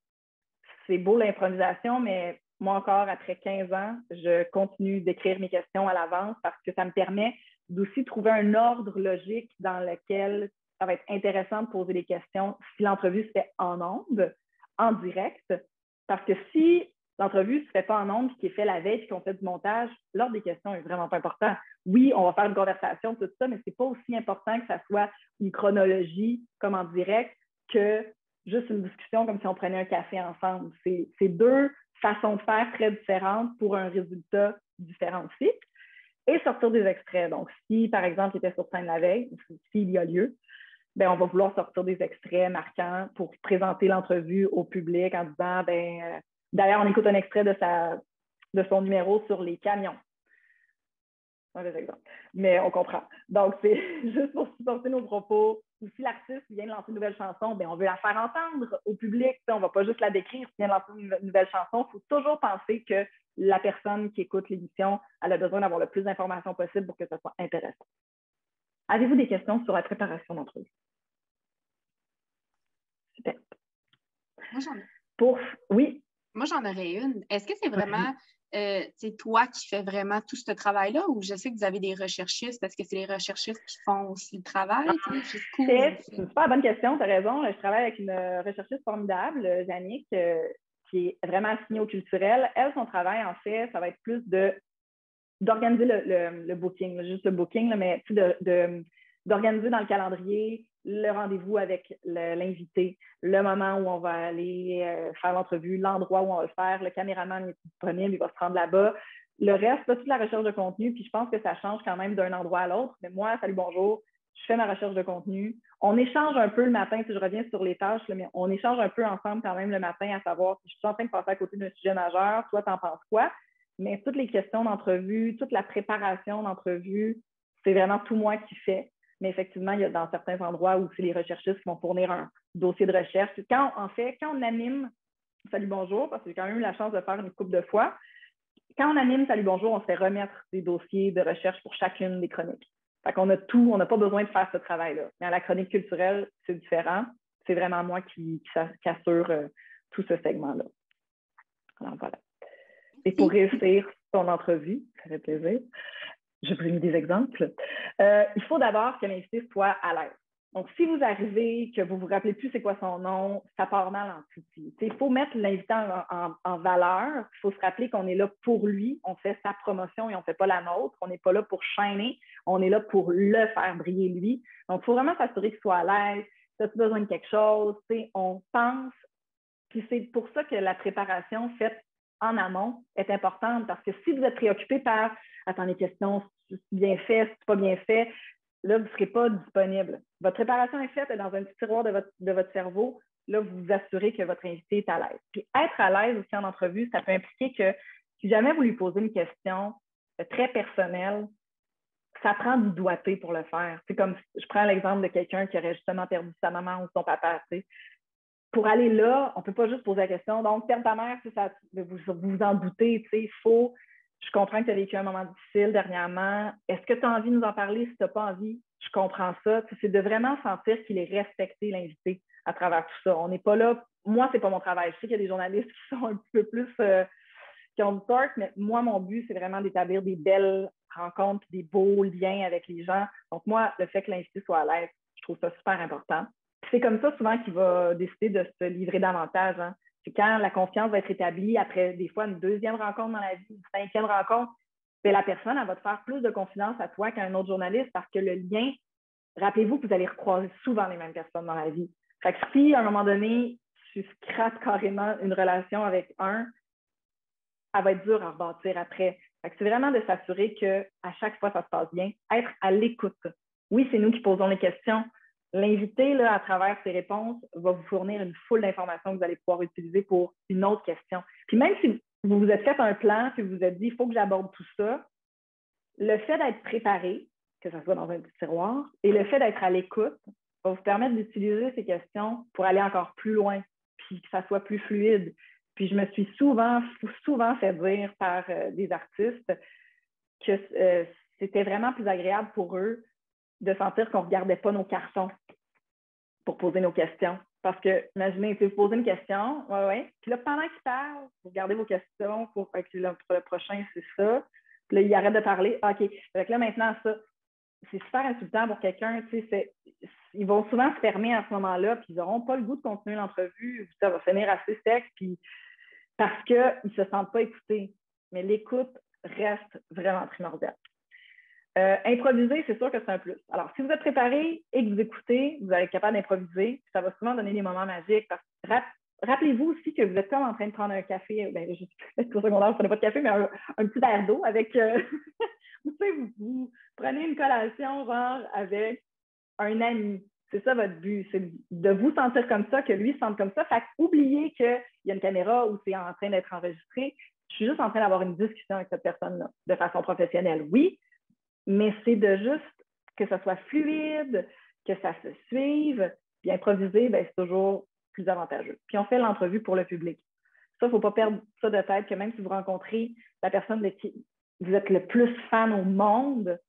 C'est beau l'improvisation, mais moi encore, après 15 ans, je continue d'écrire mes questions à l'avance parce que ça me permet d'aussi trouver un ordre logique dans lequel ça va être intéressant de poser des questions si l'entrevue se fait en ondes, en direct. Parce que si l'entrevue ne se fait pas en ondes, qui est fait la veille, puis qu'on fait du montage, l'ordre des questions n'est vraiment pas important. Oui, on va faire une conversation, tout ça, mais ce n'est pas aussi important que ça soit une chronologie comme en direct que juste une discussion comme si on prenait un café ensemble. C'est deux façons de faire très différentes pour un résultat différent aussi. Et sortir des extraits. Donc, si, par exemple, il était sur scène la veille, s'il y a lieu, ben, on va vouloir sortir des extraits marquants pour présenter l'entrevue au public en disant, d'ailleurs, on écoute un extrait de son numéro sur les camions. C'est un des exemples. Mais on comprend. Donc, c'est juste pour supporter nos propos. Ou si l'artiste vient de lancer une nouvelle chanson, ben, on veut la faire entendre au public. On ne va pas juste la décrire. S'il vient de lancer une nouvelle chanson, il faut toujours penser que la personne qui écoute l'émission, elle a besoin d'avoir le plus d'informations possible pour que ça soit intéressant. Avez-vous des questions sur la préparation d'entrevue? Super. Moi, j'en ai. Oui? Moi, j'en aurais une. Est-ce que c'est vraiment toi qui fais vraiment tout ce travail-là ou je sais que vous avez des recherchistes parce que c'est les recherchistes qui font aussi le travail? C'est une super bonne question, tu as raison. Je travaille avec une recherchiste formidable, Jannick, qui est vraiment assignée au culturel. Elle, son travail, en fait, ça va être plus d'organiser le booking, juste le booking, là, mais d'organiser dans le calendrier le rendez-vous avec l'invité, le moment où on va aller faire l'entrevue, l'endroit où on va le faire, le caméraman est disponible, il va se rendre là-bas. Le reste, là, toute la recherche de contenu, puis je pense que ça change quand même d'un endroit à l'autre. Mais moi, salut, bonjour, je fais ma recherche de contenu. On échange un peu le matin, si je reviens sur les tâches, là, mais on échange un peu ensemble quand même le matin à savoir si je suis en train de passer à côté d'un sujet majeur, toi, t'en penses quoi? Mais toutes les questions d'entrevue, toute la préparation d'entrevue, c'est vraiment tout moi qui fais. Mais effectivement, il y a dans certains endroits où c'est les recherchistes qui vont fournir un dossier de recherche. Quand on anime Salut Bonjour, parce que j'ai quand même eu la chance de faire une couple de fois. Quand on anime Salut Bonjour, on se fait remettre des dossiers de recherche pour chacune des chroniques. Fait qu'on a tout, on n'a pas besoin de faire ce travail-là. Mais à la chronique culturelle, c'est différent. C'est vraiment moi qui assure tout ce segment-là. Alors voilà. Et pour réussir ton entrevue, ça fait plaisir, je vous ai mis des exemples. Il faut d'abord que l'invité soit à l'aise. Donc, si vous arrivez, que vous ne vous rappelez plus c'est quoi son nom, ça part mal en souci. Il faut mettre l'invité en valeur. Il faut se rappeler qu'on est là pour lui. On fait sa promotion et on ne fait pas la nôtre. On n'est pas là pour chaîner. On est là pour le faire briller lui. Donc, il faut vraiment s'assurer qu'il soit à l'aise. Si tu as besoin de quelque chose, on pense. Puis c'est pour ça que la préparation faite en amont est importante. Parce que si vous êtes préoccupé par « Attends, les questions, c'est bien fait, c'est pas bien fait », là, vous ne serez pas disponible. Votre préparation est faite, elle est dans un petit tiroir de votre cerveau. Là, vous vous assurez que votre invité est à l'aise. Puis être à l'aise aussi en entrevue, ça peut impliquer que si jamais vous lui posez une question très personnelle, ça prend du doigté pour le faire. C'est comme, je prends l'exemple de quelqu'un qui aurait justement perdu sa maman ou son papa. Pour aller là, on ne peut pas juste poser la question. Donc, perdre ta mère, vous vous en doutez, il faut... Je comprends que tu as vécu un moment difficile dernièrement. Est-ce que tu as envie de nous en parler? Si tu n'as pas envie, je comprends ça. C'est de vraiment sentir qu'il est respecté, l'invité, à travers tout ça. On n'est pas là. Moi, ce n'est pas mon travail. Je sais qu'il y a des journalistes qui sont un petit peu plus, qui ont du torque, mais moi, mon but, c'est vraiment d'établir des belles rencontres, des beaux liens avec les gens. Donc, moi, le fait que l'invité soit à l'aise, je trouve ça super important. C'est comme ça, souvent, qu'il va décider de se livrer davantage. Hein. C'est quand la confiance va être établie après, des fois, une deuxième rencontre dans la vie, une cinquième rencontre, bien, la personne, elle va te faire plus de confiance à toi qu'à un autre journaliste parce que le lien, rappelez-vous que vous allez recroiser souvent les mêmes personnes dans la vie. Fait que si, à un moment donné, tu scrates carrément une relation avec un, elle va être dure à rebâtir après. Fait que c'est vraiment de s'assurer qu'à chaque fois, ça se passe bien. Être à l'écoute. Oui, c'est nous qui posons les questions. L'invité, là, à travers ses réponses, va vous fournir une foule d'informations que vous allez pouvoir utiliser pour une autre question. Puis même si vous vous êtes fait un plan, puis vous vous êtes dit, il faut que j'aborde tout ça, le fait d'être préparé, que ce soit dans un petit tiroir, et le fait d'être à l'écoute va vous permettre d'utiliser ces questions pour aller encore plus loin, puis que ça soit plus fluide. Puis je me suis souvent fait dire par des artistes que c'était vraiment plus agréable pour eux de sentir qu'on ne regardait pas nos cartons pour poser nos questions. Parce que, imaginez, vous posez une question, puis là, pendant qu'il parle, vous regardez vos questions, pour le prochain, c'est ça. Puis là, il arrête de parler. OK. Fait que là, maintenant, ça, c'est super insultant pour quelqu'un. Ils vont souvent se fermer à ce moment-là, puis ils n'auront pas le goût de continuer l'entrevue. Ça va finir assez sec, puis parce qu'ils ne se sentent pas écoutés. Mais l'écoute reste vraiment primordiale. Improviser, c'est sûr que c'est un plus. Alors, si vous êtes préparé et que vous écoutez, vous allez être capable d'improviser. Ça va souvent donner des moments magiques. Rappelez-vous aussi que vous êtes comme en train de prendre un café. Je sais qu'au secondaire, vous ne prenez pas de café, mais un petit verre d'eau avec... vous prenez une collation, genre, avec un ami. C'est ça votre but. C'est de vous sentir comme ça, que lui se sente comme ça. Fait oubliez qu'il y a une caméra ou c'est en train d'être enregistré. Je suis juste en train d'avoir une discussion avec cette personne-là de façon professionnelle. Oui, mais c'est de juste que ça soit fluide, que ça se suive. Puis improviser, c'est toujours plus avantageux. Puis on fait l'entrevue pour le public. Ça, il ne faut pas perdre ça de tête, que même si vous rencontrez la personne de qui vous êtes le plus fan au monde,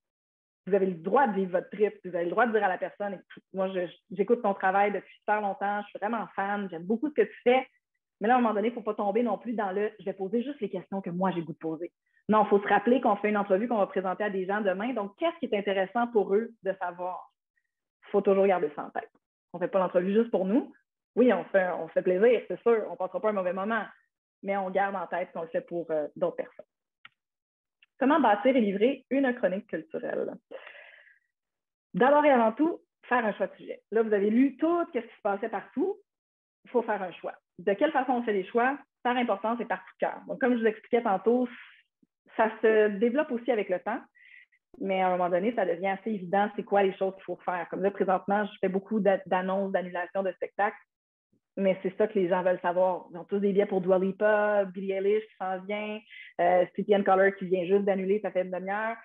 vous avez le droit de vivre votre trip. Vous avez le droit de dire à la personne, moi, j'écoute ton travail depuis super longtemps, je suis vraiment fan, j'aime beaucoup ce que tu fais. Mais là, à un moment donné, il ne faut pas tomber non plus dans je vais poser juste les questions que moi, j'ai goût de poser. Non, il faut se rappeler qu'on fait une entrevue qu'on va présenter à des gens demain. Donc, qu'est-ce qui est intéressant pour eux de savoir? Il faut toujours garder ça en tête. On ne fait pas l'entrevue juste pour nous. Oui, on fait plaisir, c'est sûr. On ne passera pas un mauvais moment. Mais on garde en tête qu'on le fait pour d'autres personnes. Comment bâtir et livrer une chronique culturelle? D'abord et avant tout, faire un choix de sujet. Là, vous avez lu tout ce qui se passait partout. Il faut faire un choix. De quelle façon on fait les choix? Par importance et par coup de cœur. Donc, comme je vous expliquais tantôt, ça se développe aussi avec le temps, mais à un moment donné, ça devient assez évident c'est quoi les choses qu'il faut faire. Comme là, présentement, je fais beaucoup d'annonces, d'annulations de spectacles, mais c'est ça que les gens veulent savoir. Ils ont tous des billets pour Dua Lipa, Billie Eilish qui s'en vient, City & Color qui vient juste d'annuler, ça fait une demi-heure.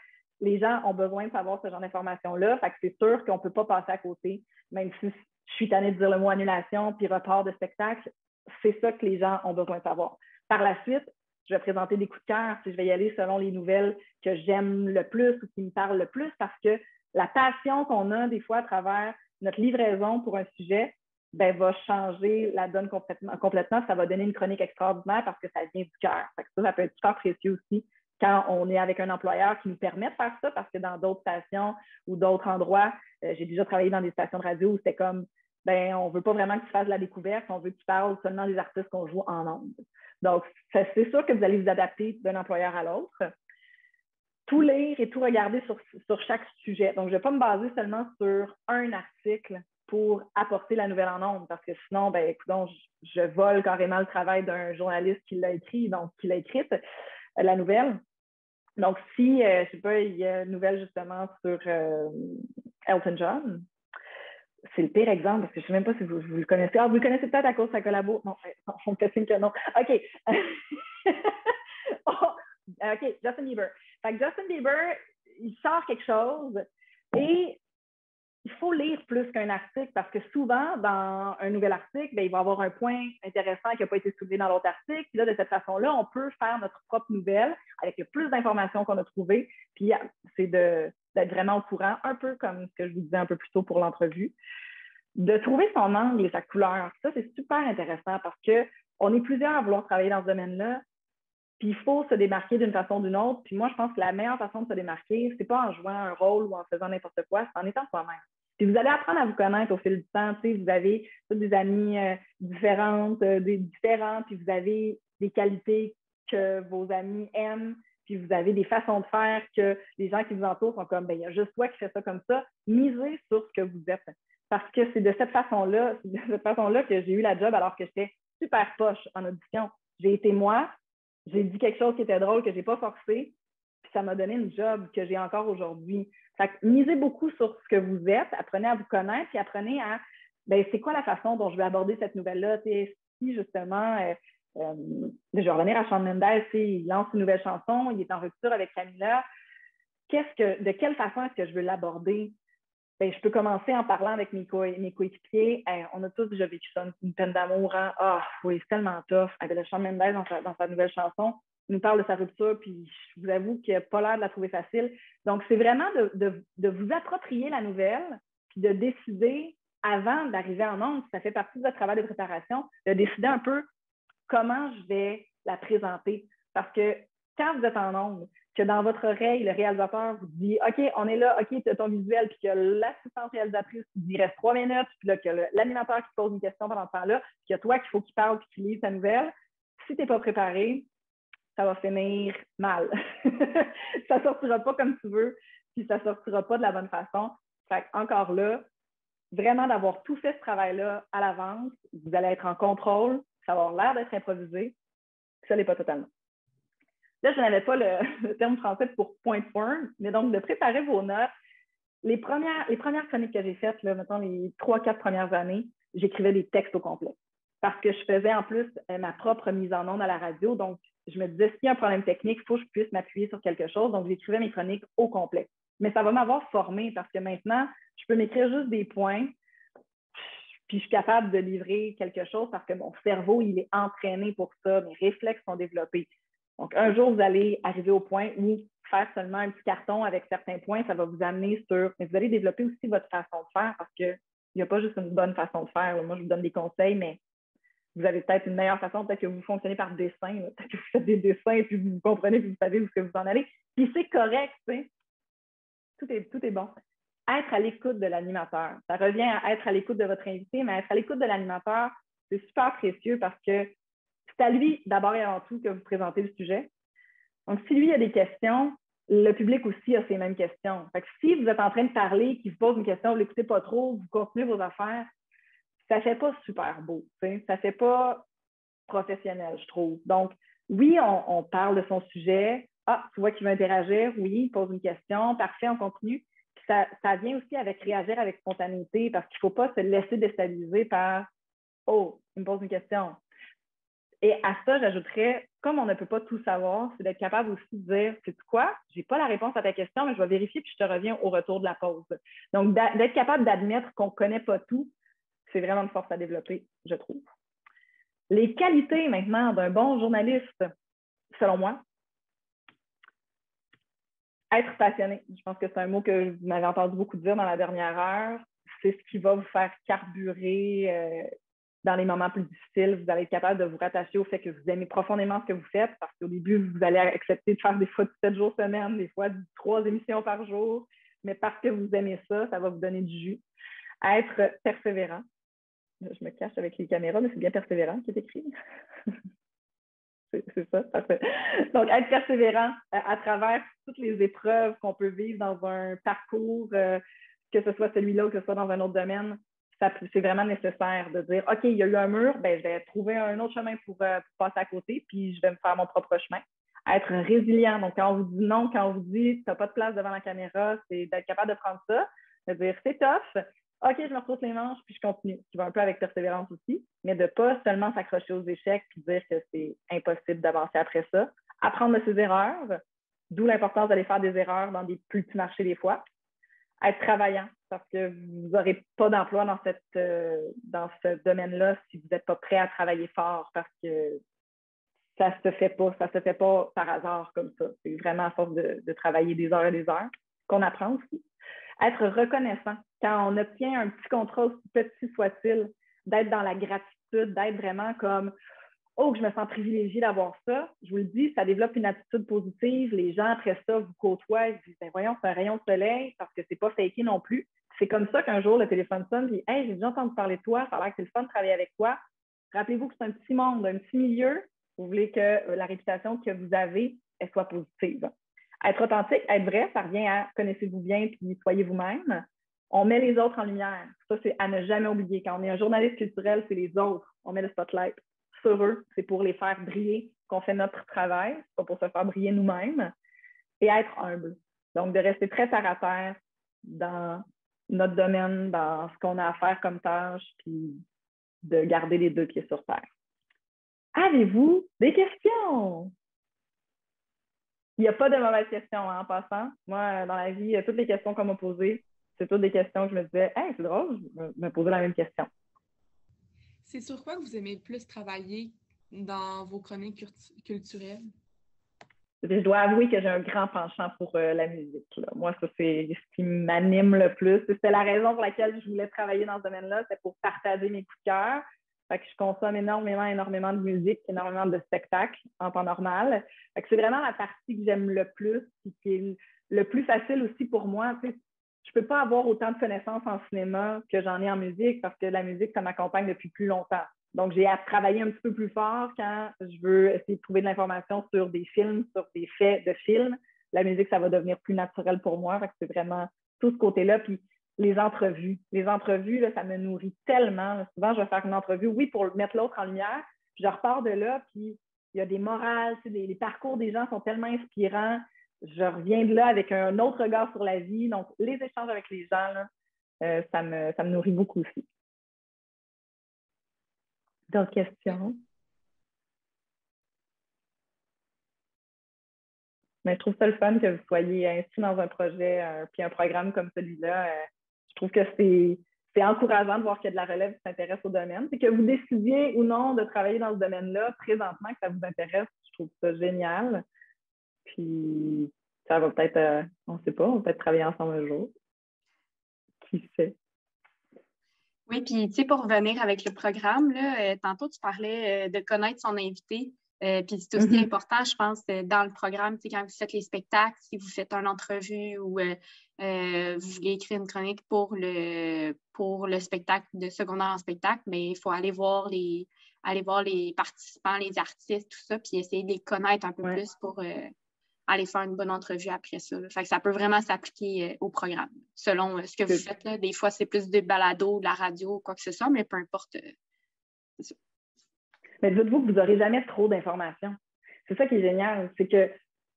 Les gens ont besoin de savoir ce genre d'informations-là, fait que c'est sûr qu'on ne peut pas passer à côté, même si je suis tannée de dire le mot annulation puis report de spectacle, c'est ça que les gens ont besoin de savoir. Par la suite, je vais présenter des coups de cœur, je vais y aller selon les nouvelles que j'aime le plus ou qui me parlent le plus, parce que la passion qu'on a des fois à travers notre livraison pour un sujet, ben, va changer la donne complètement. Ça va donner une chronique extraordinaire parce que ça vient du cœur. Ça peut être super précieux aussi quand on est avec un employeur qui nous permet de faire ça, parce que dans d'autres stations ou d'autres endroits, j'ai déjà travaillé dans des stations de radio où c'était comme, ben, on ne veut pas vraiment que tu fasses la découverte, on veut que tu parles seulement des artistes qu'on joue en ondes. Donc, c'est sûr que vous allez vous adapter d'un employeur à l'autre. Tout lire et tout regarder sur chaque sujet. Donc, je ne vais pas me baser seulement sur un article pour apporter la nouvelle en ondes, parce que sinon, ben, écoute, je vole carrément le travail d'un journaliste qui l'a écrit, donc qui l'a écrite, la nouvelle. Donc, si, je ne sais pas, il y a une nouvelle justement sur Elton John, c'est le pire exemple, parce que je ne sais même pas si vous le connaissez. Ah, vous le connaissez peut-être à cause de sa collabo. Non, on me fait signe que non. OK. OK, Justin Bieber. Fait que Justin Bieber, il sort quelque chose et il faut lire plus qu'un article, parce que souvent, dans un nouvel article, ben, il va y avoir un point intéressant qui n'a pas été soulevé dans l'autre article. Puis là, de cette façon-là, on peut faire notre propre nouvelle avec le plus d'informations qu'on a trouvées. Puis c'est d'être vraiment au courant, un peu comme ce que je vous disais un peu plus tôt pour l'entrevue, de trouver son angle et sa couleur. Ça, c'est super intéressant parce qu'on est plusieurs à vouloir travailler dans ce domaine-là. Puis il faut se démarquer d'une façon ou d'une autre. Puis moi, je pense que la meilleure façon de se démarquer, c'est pas en jouant un rôle ou en faisant n'importe quoi, c'est en étant soi-même. Puis vous allez apprendre à vous connaître au fil du temps. Tu sais, vous avez toutes des amies différentes, différents, puis vous avez des qualités que vos amis aiment, puis vous avez des façons de faire que les gens qui vous entourent sont comme, ben il y a juste toi qui fais ça comme ça. Misez sur ce que vous êtes. Parce que c'est de cette façon-là que j'ai eu la job alors que j'étais super poche en audition. J'ai été moi, j'ai dit quelque chose qui était drôle, que je n'ai pas forcé, puis ça m'a donné une job que j'ai encore aujourd'hui. Fait que misez beaucoup sur ce que vous êtes, apprenez à vous connaître, puis apprenez à, ben, c'est quoi la façon dont je vais aborder cette nouvelle-là? Si justement, je vais revenir à Shawn Mendes, il lance une nouvelle chanson, il est en rupture avec Camila, de quelle façon est-ce que je veux l'aborder? Ben, je peux commencer en parlant avec mes coéquipiers. On a tous déjà vécu ça, une peine d'amour. Hein? Ah, oui, c'est tellement tough. Avec le Shawn Mendes dans sa nouvelle chanson, il nous parle de sa rupture, puis je vous avoue qu'il n'a pas l'air de la trouver facile. Donc, c'est vraiment de vous approprier la nouvelle, puis de décider, avant d'arriver en ondes, ça fait partie de votre travail de préparation, de décider un peu comment je vais la présenter. Parce que quand vous êtes en ondes, que dans votre oreille, le réalisateur vous dit « OK, on est là, OK, tu as ton visuel », puis que l'assistante réalisatrice vous dit « reste 3 minutes », puis là, que l'animateur qui pose une question pendant ce temps-là, puis qu'il y a toi qu'il faut qu'il parle puis qu'il lise ta nouvelle, si tu n'es pas préparé, ça va finir mal. Ça ne sortira pas comme tu veux, puis ça ne sortira pas de la bonne façon. Fait encore là, vraiment d'avoir tout fait ce travail-là à l'avance, vous allez être en contrôle, ça va avoir l'air d'être improvisé, puis ça ne l'est pas totalement. Là, je n'avais pas le terme français pour point form, mais donc de préparer vos notes. Les premières chroniques que j'ai faites, là, mettons les 3-4 premières années, j'écrivais des textes au complet. Parce que je faisais en plus ma propre mise en onde à la radio. Donc, je me disais, s'il y a un problème technique, il faut que je puisse m'appuyer sur quelque chose. Donc, j'écrivais mes chroniques au complet. Mais ça va m'avoir formé parce que maintenant, je peux m'écrire juste des points, puis je suis capable de livrer quelque chose parce que mon cerveau, il est entraîné pour ça. Mes réflexes sont développés. Donc, un jour, vous allez arriver au point où faire seulement un petit carton avec certains points, ça va vous amener sur... Mais vous allez développer aussi votre façon de faire parce qu'il n'y a pas juste une bonne façon de faire. Moi, je vous donne des conseils, mais vous avez peut-être une meilleure façon. Peut-être que vous fonctionnez par dessin. Peut-être que vous faites des dessins et puis vous comprenez puis vous savez où vous en allez. Puis c'est correct, tu sais. Tout est bon. Être à l'écoute de l'animateur. Ça revient à être à l'écoute de votre invité, mais être à l'écoute de l'animateur, c'est super précieux parce que c'est à lui, d'abord et avant tout, que vous présentez le sujet. Donc, si lui a des questions, le public aussi a ces mêmes questions. Fait que si vous êtes en train de parler, qu'il vous pose une question, vous ne l'écoutez pas trop, vous continuez vos affaires, ça ne fait pas super beau. T'sais. Ça ne fait pas professionnel, je trouve. Donc, oui, on parle de son sujet. Ah, tu vois qu'il veut interagir. Oui, il pose une question. Parfait, on continue. Puis ça vient aussi avec réagir avec spontanéité parce qu'il ne faut pas se laisser déstabiliser par « Oh, il me pose une question ». Et à ça, j'ajouterais, comme on ne peut pas tout savoir, c'est d'être capable aussi de dire, sais-tu quoi, je n'ai pas la réponse à ta question, mais je vais vérifier puis je te reviens au retour de la pause. Donc, d'être capable d'admettre qu'on ne connaît pas tout, c'est vraiment une force à développer, je trouve. Les qualités maintenant d'un bon journaliste, selon moi, être passionné. Je pense que c'est un mot que vous m'avez entendu beaucoup dire dans la dernière heure. C'est ce qui va vous faire carburer dans les moments plus difficiles. Vous allez être capable de vous rattacher au fait que vous aimez profondément ce que vous faites, parce qu'au début, vous allez accepter de faire des fois 7 jours semaine, des fois 3 émissions par jour, mais parce que vous aimez ça, ça va vous donner du jus. Être persévérant. Je me cache avec les caméras, mais c'est bien persévérant qui est écrit. C'est ça, parfait. Donc, être persévérant à travers toutes les épreuves qu'on peut vivre dans un parcours, que ce soit celui-là ou que ce soit dans un autre domaine, c'est vraiment nécessaire de dire, OK, il y a eu un mur, ben, je vais trouver un autre chemin pour passer à côté, puis je vais me faire mon propre chemin. Être résilient. Donc, quand on vous dit non, quand on vous dit tu n'as pas de place devant la caméra, c'est d'être capable de prendre ça, de dire c'est tough, OK, je me retrousse les manches, puis je continue. Qui va un peu avec persévérance aussi, mais de ne pas seulement s'accrocher aux échecs puis dire que c'est impossible d'avancer après ça. Apprendre de ses erreurs, d'où l'importance d'aller faire des erreurs dans des plus petits marchés des fois. Être travaillant, parce que vous n'aurez pas d'emploi dans ce domaine-là si vous n'êtes pas prêt à travailler fort, parce que ça se fait pas par hasard comme ça. C'est vraiment à force de travailler des heures et des heures qu'on apprend aussi. Être reconnaissant. Quand on obtient un petit contrat, aussi petit soit-il, d'être dans la gratitude, d'être vraiment comme « Oh, je me sens privilégiée d'avoir ça », je vous le dis, ça développe une attitude positive. Les gens, après ça, vous côtoient, ils disent « Voyons, c'est un rayon de soleil » parce que c'est pas faké non plus. C'est comme ça qu'un jour, le téléphone sonne et « Hey, j'ai déjà entendu parler de toi, ça a l'air que c'est le fun de travailler avec toi. » Rappelez-vous que c'est un petit monde, un petit milieu. Vous voulez que la réputation que vous avez, elle soit positive. Être authentique, être vrai, ça revient à connaissez-vous bien puis soyez vous-même. On met les autres en lumière. Ça, c'est à ne jamais oublier. Quand on est un journaliste culturel, c'est les autres. On met le spotlight sur eux. C'est pour les faire briller qu'on fait notre travail, pas pour se faire briller nous-mêmes. Et être humble. Donc, de rester très terre à terre dans notre domaine, dans ce qu'on a à faire comme tâche, puis de garder les 2 pieds sur terre. Avez-vous des questions? Il n'y a pas de mauvaises questions en passant. Moi, dans la vie, toutes les questions qu'on m'a posées, c'est toutes des questions que je me disais, hey, c'est drôle, je me posais la même question. C'est sur quoi que vous aimez le plus travailler dans vos chroniques culturelles? Je dois avouer que j'ai un grand penchant pour la musique. Là. Moi, ça, c'est ce qui m'anime le plus. C'était la raison pour laquelle je voulais travailler dans ce domaine-là, c'est pour partager mes coups de cœur. Fait que je consomme énormément de musique, énormément de spectacles en temps normal. Fait que c'est vraiment la partie que j'aime le plus et qui est le plus facile aussi pour moi. Tu sais, je peux pas avoir autant de connaissances en cinéma que j'en ai en musique parce que la musique, ça m'accompagne depuis plus longtemps. Donc, j'ai à travailler un petit peu plus fort quand je veux essayer de trouver de l'information sur des films, sur des faits de films. La musique, ça va devenir plus naturel pour moi. Fait que c'est vraiment tout ce côté-là. Puis les entrevues. Les entrevues, là, ça me nourrit tellement. Souvent, je vais faire une entrevue, oui, pour mettre l'autre en lumière. Puis je repars de là, puis il y a des morales, les parcours des gens sont tellement inspirants. Je reviens de là avec un autre regard sur la vie. Donc, les échanges avec les gens, là, ça me nourrit beaucoup aussi. D'autres questions? Mais je trouve ça le fun que vous soyez inscrit dans un projet puis un programme comme celui-là. Je trouve que c'est encourageant de voir qu'il y a de la relève qui s'intéresse au domaine. C'est que vous décidiez ou non de travailler dans ce domaine-là présentement, que ça vous intéresse. Je trouve ça génial. Puis ça va peut-être, on ne sait pas, on va peut-être travailler ensemble un jour. Qui sait? Oui, puis tu sais, pour revenir avec le programme, là, tantôt tu parlais de connaître son invité. Puis c'est aussi important, je pense, dans le programme, tu sais, quand vous faites les spectacles, si vous faites une entrevue ou vous voulez écrire une chronique pour le spectacle de secondaire en spectacle, mais il faut aller voir les participants, les artistes, tout ça, puis essayer de les connaître un peu plus pour aller faire une bonne entrevue après ça. Fait que ça peut vraiment s'appliquer au programme, selon ce que vous faites. Là. Des fois, c'est plus des balados, de la radio, quoi que ce soit, mais peu importe. C'est ça. Mais dites-vous que vous n'aurez jamais trop d'informations. C'est ça qui est génial, c'est que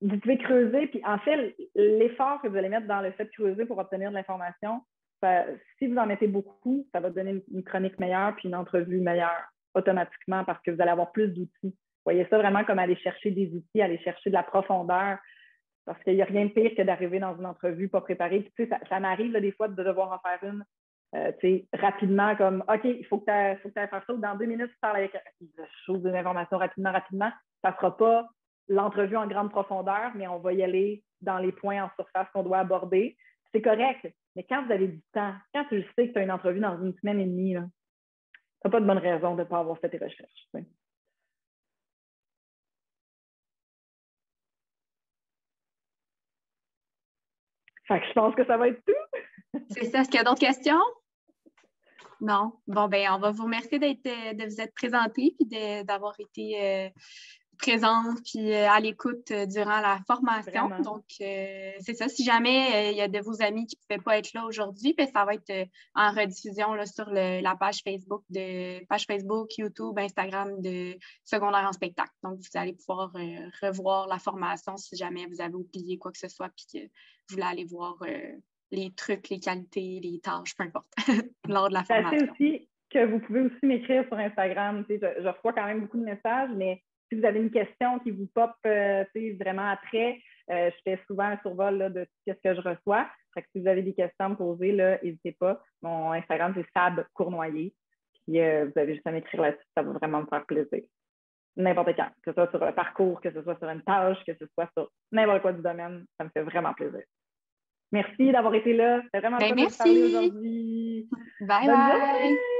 vous pouvez creuser, puis en fait, l'effort que vous allez mettre dans le fait de creuser pour obtenir de l'information, si vous en mettez beaucoup, ça va donner une chronique meilleure puis une entrevue meilleure automatiquement parce que vous allez avoir plus d'outils. Voyez ça vraiment comme aller chercher des outils, aller chercher de la profondeur, parce qu'il n'y a rien de pire que d'arriver dans une entrevue pas préparée. Puis, tu sais, ça m'arrive là, des fois de devoir en faire une rapidement, comme OK, il faut que tu ailles faire ça, ou dans 2 minutes, tu parles avec chose d'une information rapidement. Ça ne sera pas l'entrevue en grande profondeur, mais on va y aller dans les points en surface qu'on doit aborder. C'est correct, mais quand vous avez du temps, quand tu sais que tu as une entrevue dans 1 semaine et demie, tu n'as pas de bonne raison de ne pas avoir fait tes recherches. T'sais. Fait que je pense que ça va être tout. C'est ça. Est-ce qu'il y a d'autres questions? Non. Bon, ben, on va vous remercier de vous être présenté puis d'avoir été présente puis à l'écoute durant la formation. Vraiment. Donc, c'est ça. Si jamais il y a de vos amis qui ne pouvaient pas être là aujourd'hui, ben, ça va être en rediffusion là, sur la page Facebook, YouTube, Instagram de Secondaire en spectacle. Donc, vous allez pouvoir revoir la formation si jamais vous avez oublié quoi que ce soit puis que vous voulez aller voir les trucs, les qualités, les tâches, peu importe, lors de la formation. Sachez aussi que vous pouvez aussi m'écrire sur Instagram. Je reçois quand même beaucoup de messages, mais si vous avez une question qui vous pop vraiment après, je fais souvent un survol là, de ce que je reçois. Fait que si vous avez des questions à me poser, n'hésitez pas. Mon Instagram, c'est Fab Cournoyer. Puis vous avez juste à m'écrire là-dessus, ça va vraiment me faire plaisir. N'importe quand, que ce soit sur un parcours, que ce soit sur une tâche, que ce soit sur n'importe quoi du domaine, ça me fait vraiment plaisir. Merci d'avoir été là. C'était vraiment Ben, cool de parler aujourd'hui. Bye bye.